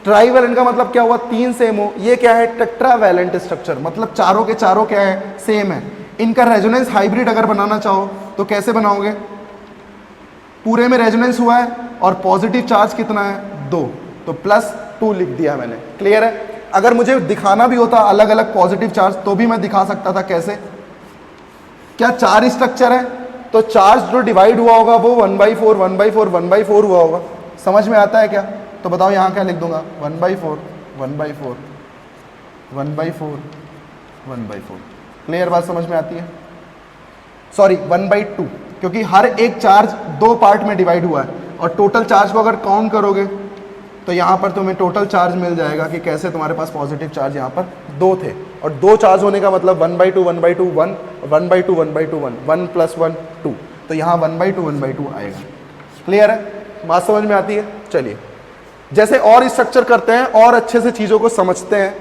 ट्राईवेलेंट का मतलब क्या हुआ? 3 सेम हो। ये क्या है? टेट्रावेलेंट स्ट्रक्चर, मतलब चारों के चारों क्या है? सेम है। इनका रेजोनेंस हाइब्रिड अगर बनाना चाहो तो कैसे बनाओगे? पूरे में रेजोनेंस हुआ है और पॉजिटिव चार्ज कितना है? 2, तो +2 लिख दिया मैंने। क्लियर है? अगर मुझे दिखाना भी होता अलग अलग पॉजिटिव चार्ज तो भी मैं दिखा सकता था। कैसे? क्या 4 स्ट्रक्चर है तो चार्ज जो डिवाइड हुआ होगा वो 1/4 1/4 1/4 हुआ होगा। समझ में आता है क्या? तो बताओ यहाँ क्या लिख दूंगा? 1/4 1/4 1/4 1/4। क्लियर बात समझ में आती है? सॉरी 1/2, क्योंकि हर एक चार्ज 2 पार्ट में डिवाइड हुआ है और टोटल चार्ज को अगर काउंट करोगे तो यहाँ पर तुम्हें टोटल चार्ज मिल जाएगा कि कैसे तुम्हारे पास पॉजिटिव चार्ज यहाँ पर 2 थे। और 2 चार्ज होने का मतलब 1/2 1/2 1 1/2 1/2 1 1 + 1 2, तो यहाँ 1/2 1/2 आएगा। क्लियर है? बात समझ में आती है? चलिए जैसे और स्ट्रक्चर करते हैं और अच्छे से चीज़ों को समझते हैं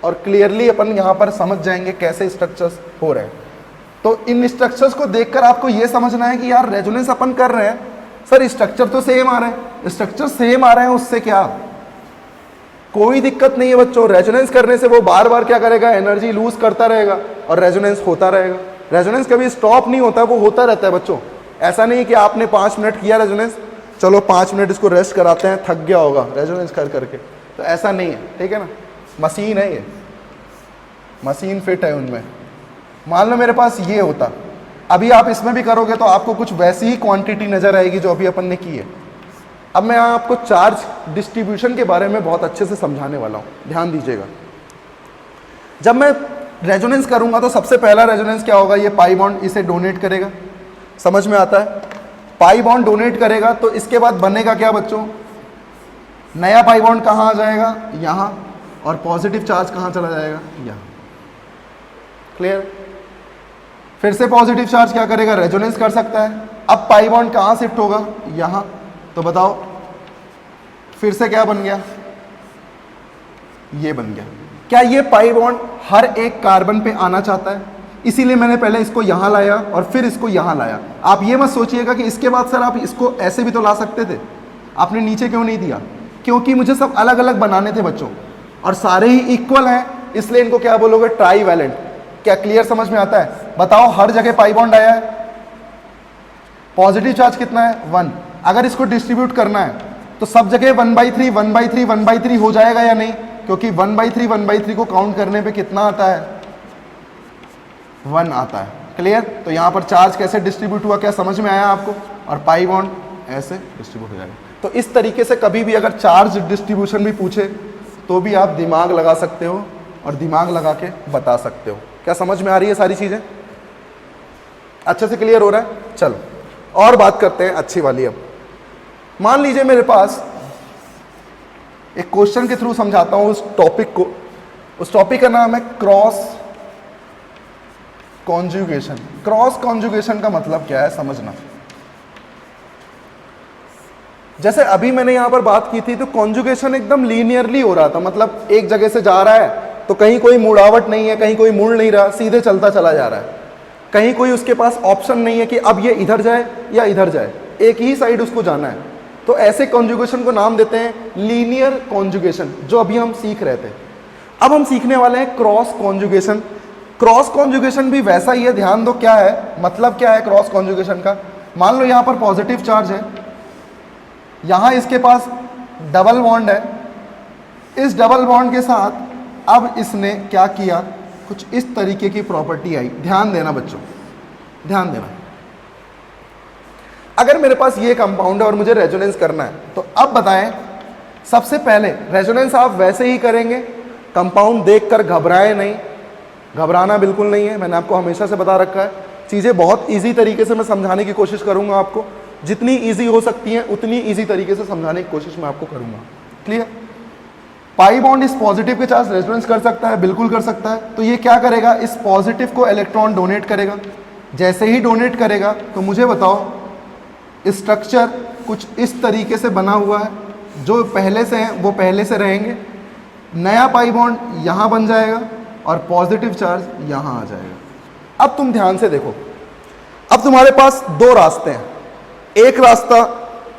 और क्लियरली अपन यहाँ पर समझ जाएंगे कैसे स्ट्रक्चर्स हो रहे हैं। तो इन स्ट्रक्चर्स को देखकर आपको ये समझना है कि यार रेजोनेंस अपन कर रहे हैं, सर स्ट्रक्चर तो सेम आ रहे हैं, स्ट्रक्चर सेम आ रहे हैं, उससे क्या कोई दिक्कत नहीं है बच्चों। रेजोनेंस करने से वो बार बार क्या करेगा? एनर्जी लूज करता रहेगा और रेजोनेंस होता रहेगा। रेजोनेंस कभी स्टॉप नहीं होता, वो होता रहता है बच्चों। ऐसा नहीं कि आपने 5 मिनट किया रेजोनेंस, चलो 5 मिनट इसको रेस्ट कराते हैं, थक गया होगा रेजोनेंस कर करके, तो ऐसा नहीं है। ठीक है ना? मशीन है ये, मशीन फिट है उनमें। मान लो मेरे पास ये होता, अभी आप इसमें भी करोगे तो आपको कुछ वैसी ही क्वांटिटी नजर आएगी जो अभी अपन ने की है। अब मैं आपको चार्ज डिस्ट्रीब्यूशन के बारे में बहुत अच्छे से समझाने वाला हूँ, ध्यान दीजिएगा। जब मैं रेजोनेंस करूंगा तो सबसे पहला रेजोनेंस क्या होगा? ये पाई बॉन्ड इसे डोनेट करेगा। समझ में आता है? पाई बॉन्ड डोनेट करेगा तो इसके बाद बनेगा क्या बच्चों? नया पाई बॉन्ड कहाँ आ जाएगा? यहाँ। और पॉजिटिव चार्ज कहाँ चला जाएगा? यहाँ। क्लियर? फिर से पॉजिटिव चार्ज क्या करेगा? रेजोनेंस कर सकता है। अब पाई बॉन्ड कहाँ शिफ्ट होगा? यहाँ। तो बताओ फिर से क्या बन गया? ये बन गया। क्या ये पाई बॉन्ड हर एक कार्बन पे आना चाहता है? इसीलिए मैंने पहले इसको यहाँ लाया और फिर इसको यहाँ लाया। आप ये मत सोचिएगा कि इसके बाद सर आप इसको ऐसे भी तो ला सकते थे, आपने नीचे क्यों नहीं दिया? क्योंकि मुझे सब अलग अलग बनाने थे बच्चों और सारे ही इक्वल हैं, इसलिए इनको क्या बोलोगे? ट्राईवैलेंट। क्या क्लियर समझ में आता है? बताओ हर जगह पाई बॉन्ड आया है, पॉजिटिव चार्ज कितना है? 1। अगर इसको डिस्ट्रीब्यूट करना है तो सब जगह 1/3 1/3 1/3 हो जाएगा या नहीं? क्योंकि 1/3 1/3 को काउंट करने पे कितना आता है? 1 आता है। क्लियर? तो यहाँ पर चार्ज कैसे डिस्ट्रीब्यूट हुआ, क्या समझ में आया आपको? और पाई बॉन्ड ऐसे डिस्ट्रीब्यूट हो जाएगा। तो इस तरीके से कभी भी अगर चार्ज डिस्ट्रीब्यूशन भी पूछे तो भी आप दिमाग लगा सकते हो और दिमाग लगा के बता सकते हो। क्या समझ में आ रही है सारी चीज़ें? अच्छे से क्लियर हो रहा है? चलो और बात करते हैं अच्छी वाली। अब मान लीजिए मेरे पास एक क्वेश्चन के थ्रू समझाता हूं उस टॉपिक को। उस टॉपिक का नाम है क्रॉस कॉन्जुगेशन। क्रॉस कॉन्जुगेशन का मतलब क्या है समझना। जैसे अभी मैंने यहां पर बात की थी तो कॉन्जुगेशन एकदम लीनियरली हो रहा था, मतलब एक जगह से जा रहा है तो कहीं कोई मुड़ावट नहीं है, कहीं कोई मुड़ नहीं रहा, सीधे चलता चला जा रहा है। कहीं कोई उसके पास ऑप्शन नहीं है कि अब ये इधर जाए या इधर जाए, एक ही साइड उसको जाना है। तो ऐसे कॉन्जुगेशन को नाम देते हैं लीनियर कॉन्जुगेशन, जो अभी हम सीख रहे थे। अब हम सीखने वाले हैं क्रॉस कॉन्जुगेशन। क्रॉस कॉन्जुगेशन भी वैसा ही है, ध्यान दो क्या है, मतलब क्या है क्रॉस कॉन्जुगेशन का। मान लो यहां पर पॉजिटिव चार्ज है, यहां इसके पास डबल बॉन्ड है, इस डबल बॉन्ड के साथ अब इसने क्या किया, कुछ इस तरीके की प्रॉपर्टी आई। ध्यान देना बच्चों, ध्यान देना। अगर मेरे पास ये कंपाउंड है और मुझे रेजोनेंस करना है, तो अब बताएं, सबसे पहले रेजोनेंस आप वैसे ही करेंगे, कंपाउंड देखकर घबराए नहीं, घबराना बिल्कुल नहीं है। मैंने आपको हमेशा से बता रखा है, चीज़ें बहुत इजी तरीके से मैं समझाने की कोशिश करूंगा आपको, जितनी इजी हो सकती है उतनी इजी तरीके से समझाने की कोशिश मैं आपको करूंगा। क्लियर? पाई बॉन्ड इस पॉजिटिव के चार्ज रेजोनेंस कर सकता है, बिल्कुल कर सकता है। तो ये क्या करेगा, इस पॉजिटिव को इलेक्ट्रॉन डोनेट करेगा। जैसे ही डोनेट करेगा तो मुझे बताओ स्ट्रक्चर कुछ इस तरीके से बना हुआ है, जो पहले से हैं वो पहले से रहेंगे, नया पाई बॉन्ड यहाँ बन जाएगा और पॉजिटिव चार्ज यहाँ आ जाएगा। अब तुम ध्यान से देखो, अब तुम्हारे पास दो रास्ते हैं, एक रास्ता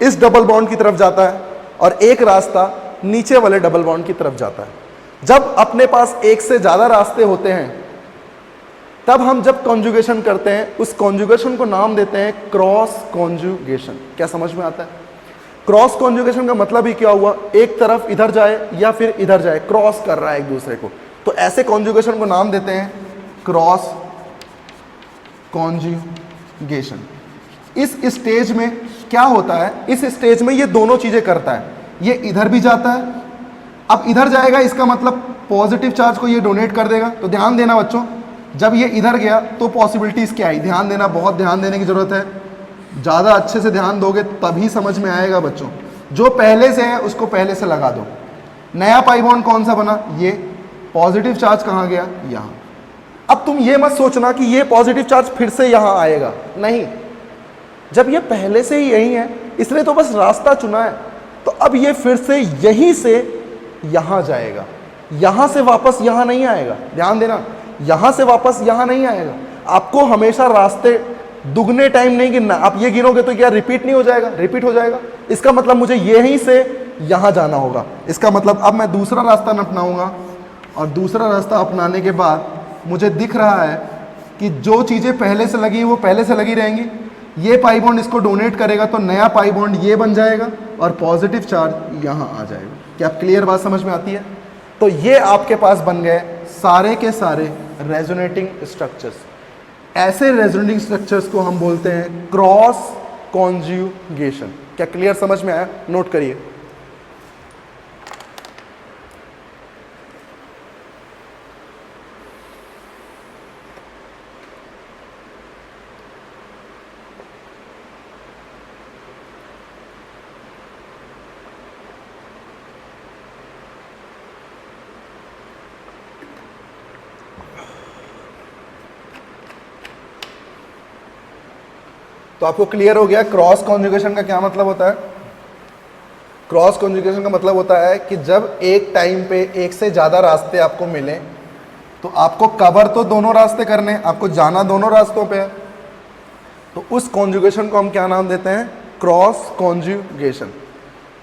इस डबल बॉन्ड की तरफ जाता है और एक रास्ता नीचे वाले डबल बॉन्ड की तरफ जाता है। जब अपने पास एक से ज़्यादा रास्ते होते हैं तब हम जब कॉन्जुगेशन करते हैं उस कॉन्जुगेशन को नाम देते हैं क्रॉस कॉन्जुगेशन। क्या समझ में आता है? क्रॉस कॉन्जुगेशन का मतलब ही क्या हुआ, एक तरफ इधर जाए या फिर इधर जाए, क्रॉस कर रहा है एक दूसरे को। तो ऐसे कॉन्जुगेशन को नाम देते हैं क्रॉस कॉन्जुगेशन। इस स्टेज में क्या होता है, इस स्टेज में ये दोनों चीजें करता है, ये इधर भी जाता है, अब इधर जाएगा, इसका मतलब पॉजिटिव चार्ज को ये डोनेट कर देगा। तो ध्यान देना बच्चों, जब ये इधर गया तो पॉसिबिलिटीज क्या आई, ध्यान देना, बहुत ध्यान देने की जरूरत है। ज़्यादा अच्छे से ध्यान दोगे तभी समझ में आएगा बच्चों। जो पहले से है उसको पहले से लगा दो। नया पाई बॉन्ड कौन सा बना, ये पॉजिटिव चार्ज कहाँ गया, यहाँ। अब तुम ये मत सोचना कि ये पॉजिटिव चार्ज फिर से यहाँ आएगा, नहीं, जब ये पहले से ही यही है इसने तो बस रास्ता चुना है, तो अब ये फिर से यहीं से यहाँ जाएगा, यहाँ से वापस यहाँ नहीं आएगा। ध्यान देना, यहाँ से वापस यहाँ नहीं आएगा। आपको हमेशा रास्ते दुगने टाइम नहीं गिनना। आप ये गिनोगे तो क्या रिपीट नहीं हो जाएगा, रिपीट हो जाएगा। इसका मतलब मुझे यहीं से यहाँ जाना होगा। इसका मतलब अब मैं दूसरा रास्ता न अपनाऊंगा और दूसरा रास्ता अपनाने के बाद मुझे दिख रहा है कि जो चीज़ें पहले से लगी वो पहले से लगी रहेंगी। ये पाई बॉन्ड इसको डोनेट करेगा तो नया पाई बॉन्ड ये बन जाएगा और पॉजिटिव चार्ज यहाँ आ जाएगा। क्या आप क्लियर बात समझ में आती है? तो ये आपके पास बन गए सारे के सारे रेजोनेटिंग स्ट्रक्चर्स। ऐसे रेजोनेटिंग स्ट्रक्चर्स को हम बोलते हैं क्रॉस कॉन्जुगेशन। क्या क्लियर समझ में आया? नोट करिए। तो आपको क्लियर हो गया क्रॉस कॉन्जुगेशन का क्या मतलब होता है। क्रॉस कॉन्जुगेशन का मतलब होता है कि जब एक टाइम पे एक से ज़्यादा रास्ते आपको मिले तो आपको कवर तो दोनों रास्ते करने, आपको जाना दोनों रास्तों पे है, तो उस कॉन्जुगेशन को हम क्या नाम देते हैं, क्रॉस कॉन्जुगेशन।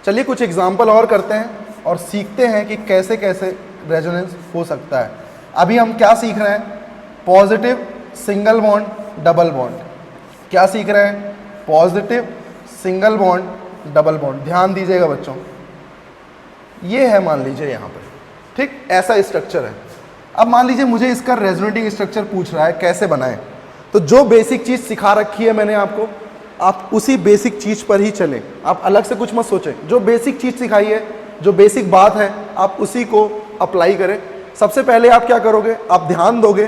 चलिए कुछ एग्जाम्पल और करते हैं और सीखते हैं कि कैसे कैसे रेजोनेंस हो सकता है। अभी हम क्या सीख रहे हैं, positive single bond double bond. क्या सीख रहे हैं, positive single bond double bond. ध्यान दीजिएगा बच्चों, ये है मान लीजिए यहाँ पर, ठीक, ऐसा स्ट्रक्चर है। अब मान लीजिए मुझे इसका रेजोनेटिंग स्ट्रक्चर पूछ रहा है कैसे बनाएं, तो जो बेसिक चीज़ सिखा रखी है मैंने आपको, आप उसी बेसिक चीज़ पर ही चलें, आप अलग से कुछ मत सोचें। जो बेसिक चीज़ सिखाई है, जो बेसिक बात है, आप उसी को अप्लाई करें। सबसे पहले आप क्या करोगे, आप ध्यान दोगे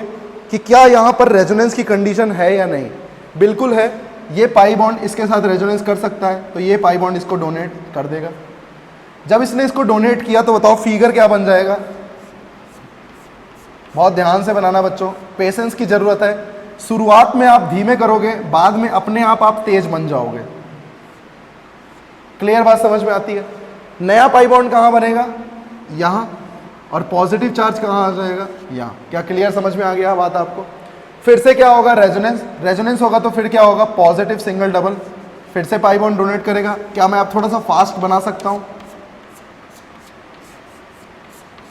कि क्या यहाँ पर रेजोनेंस की कंडीशन है या नहीं। बिल्कुल है, ये पाई बॉन्ड इसके साथ रेजोनेंस कर सकता है, तो ये पाई बॉन्ड इसको डोनेट कर देगा। जब इसने इसको डोनेट किया तो बताओ फिगर क्या बन जाएगा। बहुत ध्यान से बनाना बच्चों, पेशेंस की जरूरत है। शुरुआत में आप धीमे करोगे, बाद में अपने आप तेज बन जाओगे। क्लियर बात समझ में आती है। नया पाई बॉन्ड कहां बनेगा, यहां, और पॉजिटिव चार्ज कहां आ जाएगा, यहां। क्या क्लियर समझ में आ गया बात आपको। फिर से क्या होगा, रेजोनेंस, रेजोनेंस होगा तो फिर क्या होगा, पॉजिटिव सिंगल डबल, फिर से पाई बॉन्ड डोनेट करेगा। क्या मैं आप थोड़ा सा फास्ट बना सकता हूं,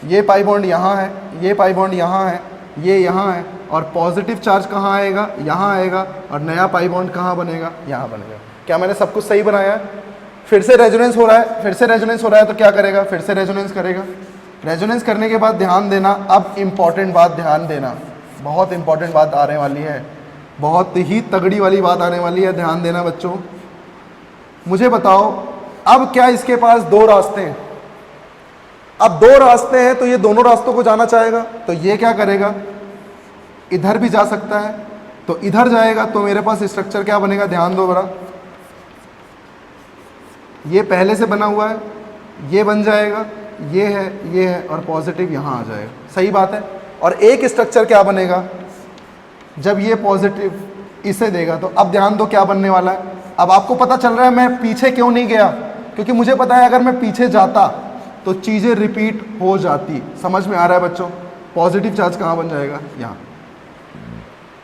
ये पाई बॉन्ड यहाँ है, ये पाई बॉन्ड यहाँ है, ये यहाँ है, और पॉजिटिव चार्ज कहाँ आएगा, यहाँ आएगा, और नया पाई बॉन्ड कहाँ बनेगा, यहाँ बनेगा। क्या मैंने सब कुछ सही बनाया है। फिर से रेजोनेंस हो रहा है, फिर से रेजोनेंस हो रहा है, तो क्या करेगा, फिर से रेजोनेंस करेगा। रेजोनेंस करने के बाद ध्यान देना, अब इंपॉर्टेंट बात ध्यान देना, बहुत इंपॉर्टेंट बात आने वाली है, बहुत ही तगड़ी वाली बात आने वाली है, ध्यान देना बच्चों। मुझे बताओ अब क्या इसके पास दो रास्ते हैं, अब दो रास्ते हैं, तो ये दोनों रास्तों को जाना चाहेगा, तो ये क्या करेगा, इधर भी जा सकता है, तो इधर जाएगा, तो मेरे पास स्ट्रक्चर क्या बनेगा, ध्यान दो बड़ा, ये पहले से बना हुआ है, ये बन जाएगा, ये है, और पॉजिटिव यहाँ आ जाएगा। सही बात है। और एक स्ट्रक्चर क्या बनेगा, जब ये पॉजिटिव इसे देगा, तो अब ध्यान दो क्या बनने वाला है। अब आपको पता चल रहा है मैं पीछे क्यों नहीं गया, क्योंकि मुझे पता है अगर मैं पीछे जाता तो चीज़ें रिपीट हो जाती। समझ में आ रहा है बच्चों। पॉजिटिव चार्ज कहाँ बन जाएगा, यहाँ।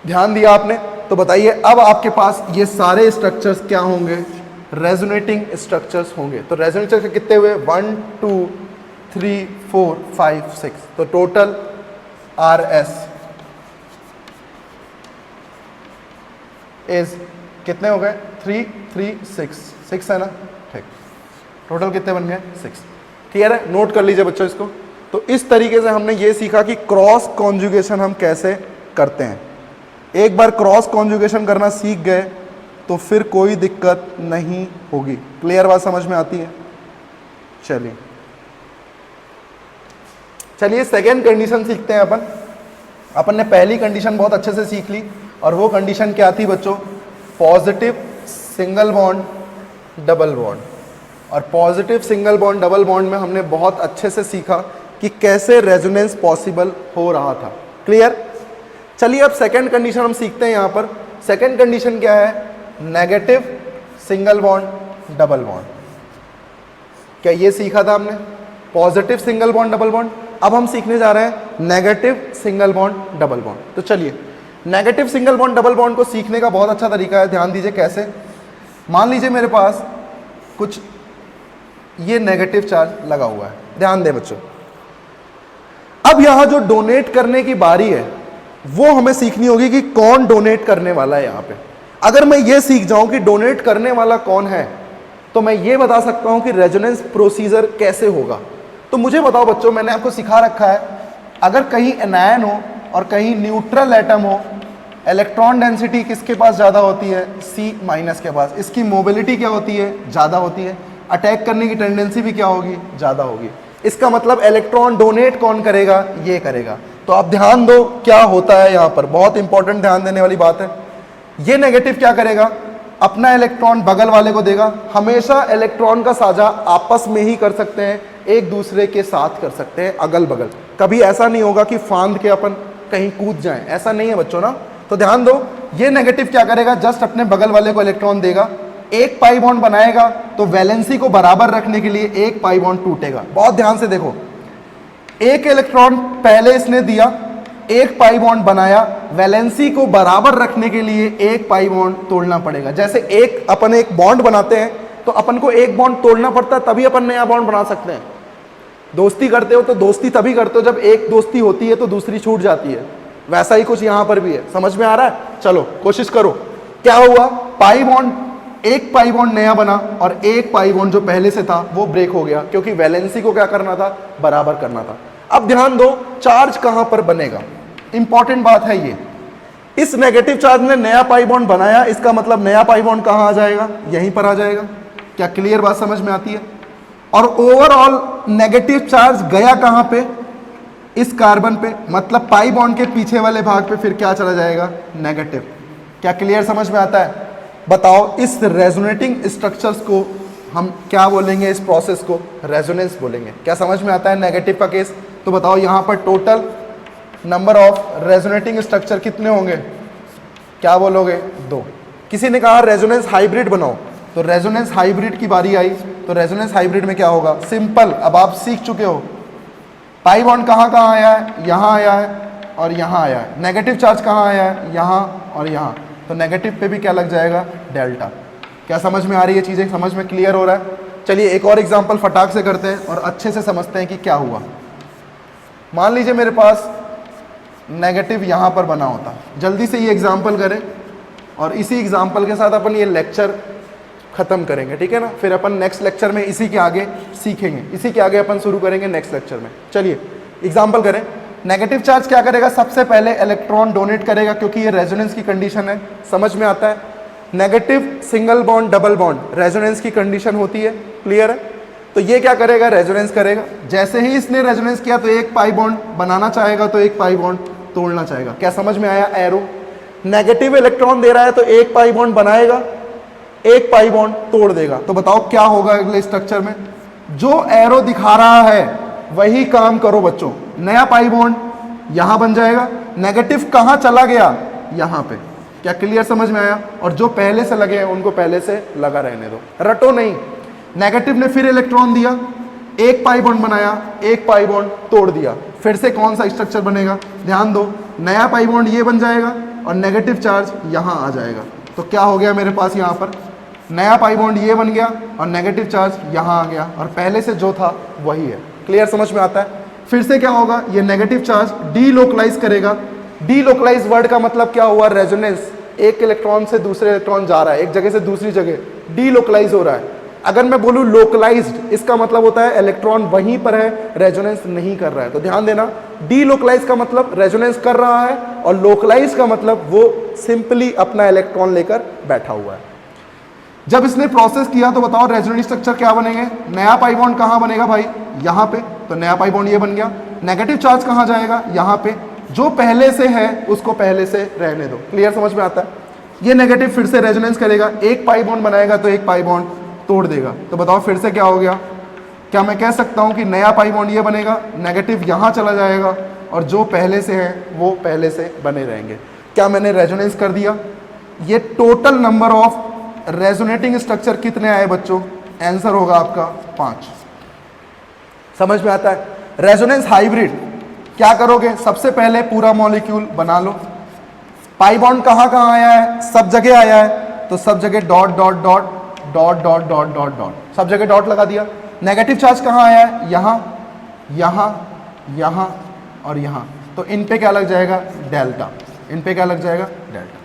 ध्यान दिया आपने, तो बताइए अब आपके पास ये सारे स्ट्रक्चर्स क्या होंगे, रेजोनेटिंग स्ट्रक्चर्स होंगे। तो रेजोनेटर के कितने हुए, 1 2 3 4 5 6, तो टोटल RS इज कितने हो गए, 3 3 6 है ना, ठीक। टोटल कितने बन गए, 6। क्लियर है, नोट कर लीजिए बच्चों इसको। तो इस तरीके से हमने ये सीखा कि क्रॉस कॉन्जुगेशन हम कैसे करते हैं। एक बार क्रॉस कॉन्जुगेशन करना सीख गए तो फिर कोई दिक्कत नहीं होगी। क्लियर बात समझ में आती है। चलिए सेकेंड कंडीशन सीखते हैं अपन ने पहली कंडीशन बहुत अच्छे से सीख ली, और वो कंडीशन क्या थी बच्चों, positive single bond double bond. और positive single bond double bond में हमने बहुत अच्छे से सीखा कि कैसे रेजोनेंस पॉसिबल हो रहा था। क्लियर। चलिए अब सेकंड कंडीशन हम सीखते हैं। यहाँ पर सेकंड कंडीशन क्या है, negative single bond double bond. क्या ये सीखा था हमने, positive single bond double bond. अब हम सीखने जा रहे हैं negative single bond double bond. तो चलिए negative single bond double bond को सीखने का बहुत अच्छा तरीका है, ध्यान दीजिए कैसे। मान लीजिए मेरे पास कुछ ये नेगेटिव चार्ज लगा हुआ है, ध्यान दें बच्चों। अब यहां जो डोनेट करने की बारी है वो हमें सीखनी होगी कि कौन डोनेट करने वाला है। यहां पे अगर मैं ये सीख जाऊं कि डोनेट करने वाला कौन है, तो मैं ये बता सकता हूं कि रेजोनेंस प्रोसीजर कैसे होगा। तो मुझे बताओ बच्चों, मैंने आपको सिखा रखा है अगर कहीं एनायन हो और कहीं न्यूट्रल एटम हो, इलेक्ट्रॉन डेंसिटी किसके पास ज़्यादा होती है, C- के पास। इसकी मोबिलिटी क्या होती है, ज़्यादा होती है। अटैक करने की टेंडेंसी भी क्या होगी, ज़्यादा होगी। इसका मतलब इलेक्ट्रॉन डोनेट कौन करेगा, ये करेगा। तो आप ध्यान दो क्या होता है यहाँ पर, बहुत इंपॉर्टेंट ध्यान देने वाली बात है। ये नेगेटिव क्या करेगा, अपना इलेक्ट्रॉन बगल वाले को देगा। हमेशा इलेक्ट्रॉन का साझा आपस में ही कर सकते हैं, एक दूसरे के साथ कर सकते हैं, अगल बगल। कभी ऐसा नहीं होगा कि फांद के अपन कहीं कूद जाएं, ऐसा नहीं है बच्चों ना। तो ध्यान दो, ये नेगेटिव क्या करेगा, जस्ट अपने बगल वाले को इलेक्ट्रॉन देगा, एक पाई बॉन्ड बनाएगा, तो वैलेंसी को बराबर रखने के लिए एक पाई बॉन्ड टूटेगा। बहुत ध्यान से देखो, एक इलेक्ट्रॉन पहले इसने दिया, एक पाई बॉन्ड बनाया, वैलेंसी को बराबर रखने के लिए एक पाई बॉन्ड तोड़ना पड़ेगा। जैसे अपन एक बॉन्ड बनाते हैं तो अपन को एक बॉन्ड तोड़ना पड़ता है, तभी अपन नया बॉन्ड बना सकते हैं। दोस्ती करते हो तो दोस्ती तभी करते हो जब एक दोस्ती होती है तो दूसरी छूट जाती है। वैसा ही कुछ यहां पर भी है, समझ में आ रहा है। चलो कोशिश करो। क्या हुआ, पाई बॉन्ड, एक पाई बॉन्ड नया बना और एक पाई बॉन्ड जो पहले से था वो ब्रेक हो गया, क्योंकि वैलेंसी को क्या करना था, बराबर करना था। अब ध्यान दो, चार्ज कहां पर बनेगा, इंपॉर्टेंट बात है ये। इस नेगेटिव चार्ज ने नया पाई बॉन्ड बनाया, इसका मतलब नया पाई बॉन्ड कहां आ जाएगा, यहीं पर आ जाएगा। क्या क्लियर बात समझ में आती है। और ओवरऑल नेगेटिव चार्ज गया कहां पे, इस कार्बन पे, मतलब पाई बॉन्ड के पीछे वाले भाग पे फिर क्या चला जाएगा, नेगेटिव। क्या क्लियर समझ में आता है। बताओ इस रेजोनेटिंग स्ट्रक्चर्स को हम क्या बोलेंगे, इस प्रोसेस को रेजोनेंस बोलेंगे। क्या समझ में आता है नेगेटिव का केस? तो बताओ यहाँ पर total number of resonating structure कितने होंगे? क्या बोलोगे? 2। किसी ने कहा रेजोनेंस हाइब्रिड बनाओ, तो रेजोनेंस हाइब्रिड की बारी आई। तो रेजोनेंस हाइब्रिड में क्या होगा? सिंपल, अब आप सीख चुके हो। पाई बॉन्ड कहाँ कहाँ आया है? यहाँ आया है और यहाँ आया है। नेगेटिव चार्ज कहाँ आया है? यहाँ और यहाँ। तो नेगेटिव पे भी क्या लग जाएगा? डेल्टा। क्या समझ में आ रही है चीज़ें? समझ में क्लियर हो रहा है? चलिए एक और एग्जांपल फटाक से करते हैं और अच्छे से समझते हैं कि क्या हुआ। मान लीजिए मेरे पास नेगेटिव यहाँ पर बना होता, जल्दी से ये एग्जांपल करें और इसी एग्जांपल के साथ अपन ये लेक्चर ख़त्म करेंगे, ठीक है ना? फिर अपन नेक्स्ट लेक्चर में इसी के आगे सीखेंगे, इसी के आगे अपन शुरू करेंगे नेक्स्ट लेक्चर में। चलिए एग्जांपल करें। नेगेटिव चार्ज क्या करेगा? सबसे पहले इलेक्ट्रॉन डोनेट करेगा, क्योंकि ये रेजोनेंस की कंडीशन है। समझ में आता है? Negative single bond double bond resonance की कंडीशन होती है, क्लियर है? तो ये क्या करेगा? रेजोनेंस करेगा। जैसे ही इसने रेजोनेंस किया तो एक पाई बॉन्ड बनाना चाहेगा, तो एक पाई बॉन्ड तोड़ना चाहेगा। क्या समझ में आया? एरो नेगेटिव इलेक्ट्रॉन दे रहा है तो एक पाई बॉन्ड बनाएगा, एक पाई बॉन्ड तोड़ देगा। तो बताओ क्या होगा अगले स्ट्रक्चर में? जो एरो दिखा रहा है वही काम करो बच्चों। नया पाई बॉन्ड यहां बन जाएगा, नेगेटिव कहां चला गया? यहां पे। क्या क्लियर समझ में आया? और जो पहले से लगे हैं उनको पहले से लगा रहने दो, रटो नहीं। नेगेटिव ने फिर इलेक्ट्रॉन दिया, एक पाई बॉन्ड बनाया, एक पाई बॉन्ड तोड़ दिया, फिर से कौन सा स्ट्रक्चर बनेगा? ध्यान दो, नया पाई बॉन्ड ये बन जाएगा और नेगेटिव चार्ज यहां आ जाएगा। तो क्या हो गया मेरे पास? यहां पर नया पाई बॉन्ड ये बन गया और नेगेटिव चार्ज यहां आ गया, और पहले से जो था वही है। क्लियर समझ में आता है? फिर से क्या होगा? ये नेगेटिव चार्ज डीलोकलाइज करेगा। डीलोकलाइज वर्ड का मतलब क्या हुआ? रेजोनेंस। एक इलेक्ट्रॉन से दूसरे इलेक्ट्रॉन जा रहा है, एक जगह से दूसरी जगह, डीलोकलाइज हो रहा है। अगर मैं बोलूं लोकलाइज्ड, इसका मतलब होता है इलेक्ट्रॉन वहीं पर है, रेजोनेंस नहीं कर रहा है। तो ध्यान देना, डीलोकलाइज का मतलब रेजोनेंस कर रहा है और लोकलाइज का मतलब वो सिंपली अपना इलेक्ट्रॉन लेकर बैठा हुआ है। जब इसने प्रोसेस किया तो बताओ रेजोनेंस स्ट्रक्चर क्या बनेंगे? नया पाई बॉन्ड कहां बनेगा भाई? यहां पे। तो नया पाई बॉन्ड ये बन गया। नेगेटिव चार्ज कहां जाएगा? यहां पे। जो पहले से है उसको पहले से रहने दो। क्लियर समझ में आता है? ये नेगेटिव फिर से रेजोनेंस करेगा, एक पाई बॉन्ड बनाएगा तो एक पाई बॉन्ड तोड़ देगा। तो बताओ फिर से क्या हो गया? क्या मैं कह सकता हूं कि नया पाई बॉन्ड ये बनेगा, नेगेटिव यहां चला जाएगा और जो पहले से है वो पहले से बने रहेंगे। क्या मैंने रेजोनेंस कर दिया? ये total number of resonating structure कितने आए बच्चों? आंसर होगा आपका 5। समझ में आता है? रेजोनेंस हाइब्रिड क्या करोगे? सबसे पहले पूरा मॉलिक्यूल बना लो। पाई बॉन्ड कहां कहां आया है? सब जगह आया है, तो सब जगह dot dot dot dot dot dot dot dot, सब जगह डॉट लगा दिया। नेगेटिव चार्ज कहां आया है? यहां, यहां, यहां और यहां। तो इन पे क्या लग जाएगा? डेल्टा। इन पे क्या लग जाएगा? डेल्टा।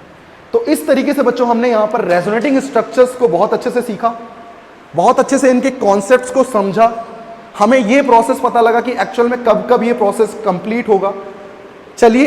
तो इस तरीके से बच्चों हमने यहां पर रेजोनेटिंग स्ट्रक्चर्स को बहुत अच्छे से सीखा, बहुत अच्छे से इनके कॉन्सेप्ट्स को समझा। हमें ये प्रोसेस पता लगा कि एक्चुअल में कब कब ये प्रोसेस कंप्लीट होगा। चलिए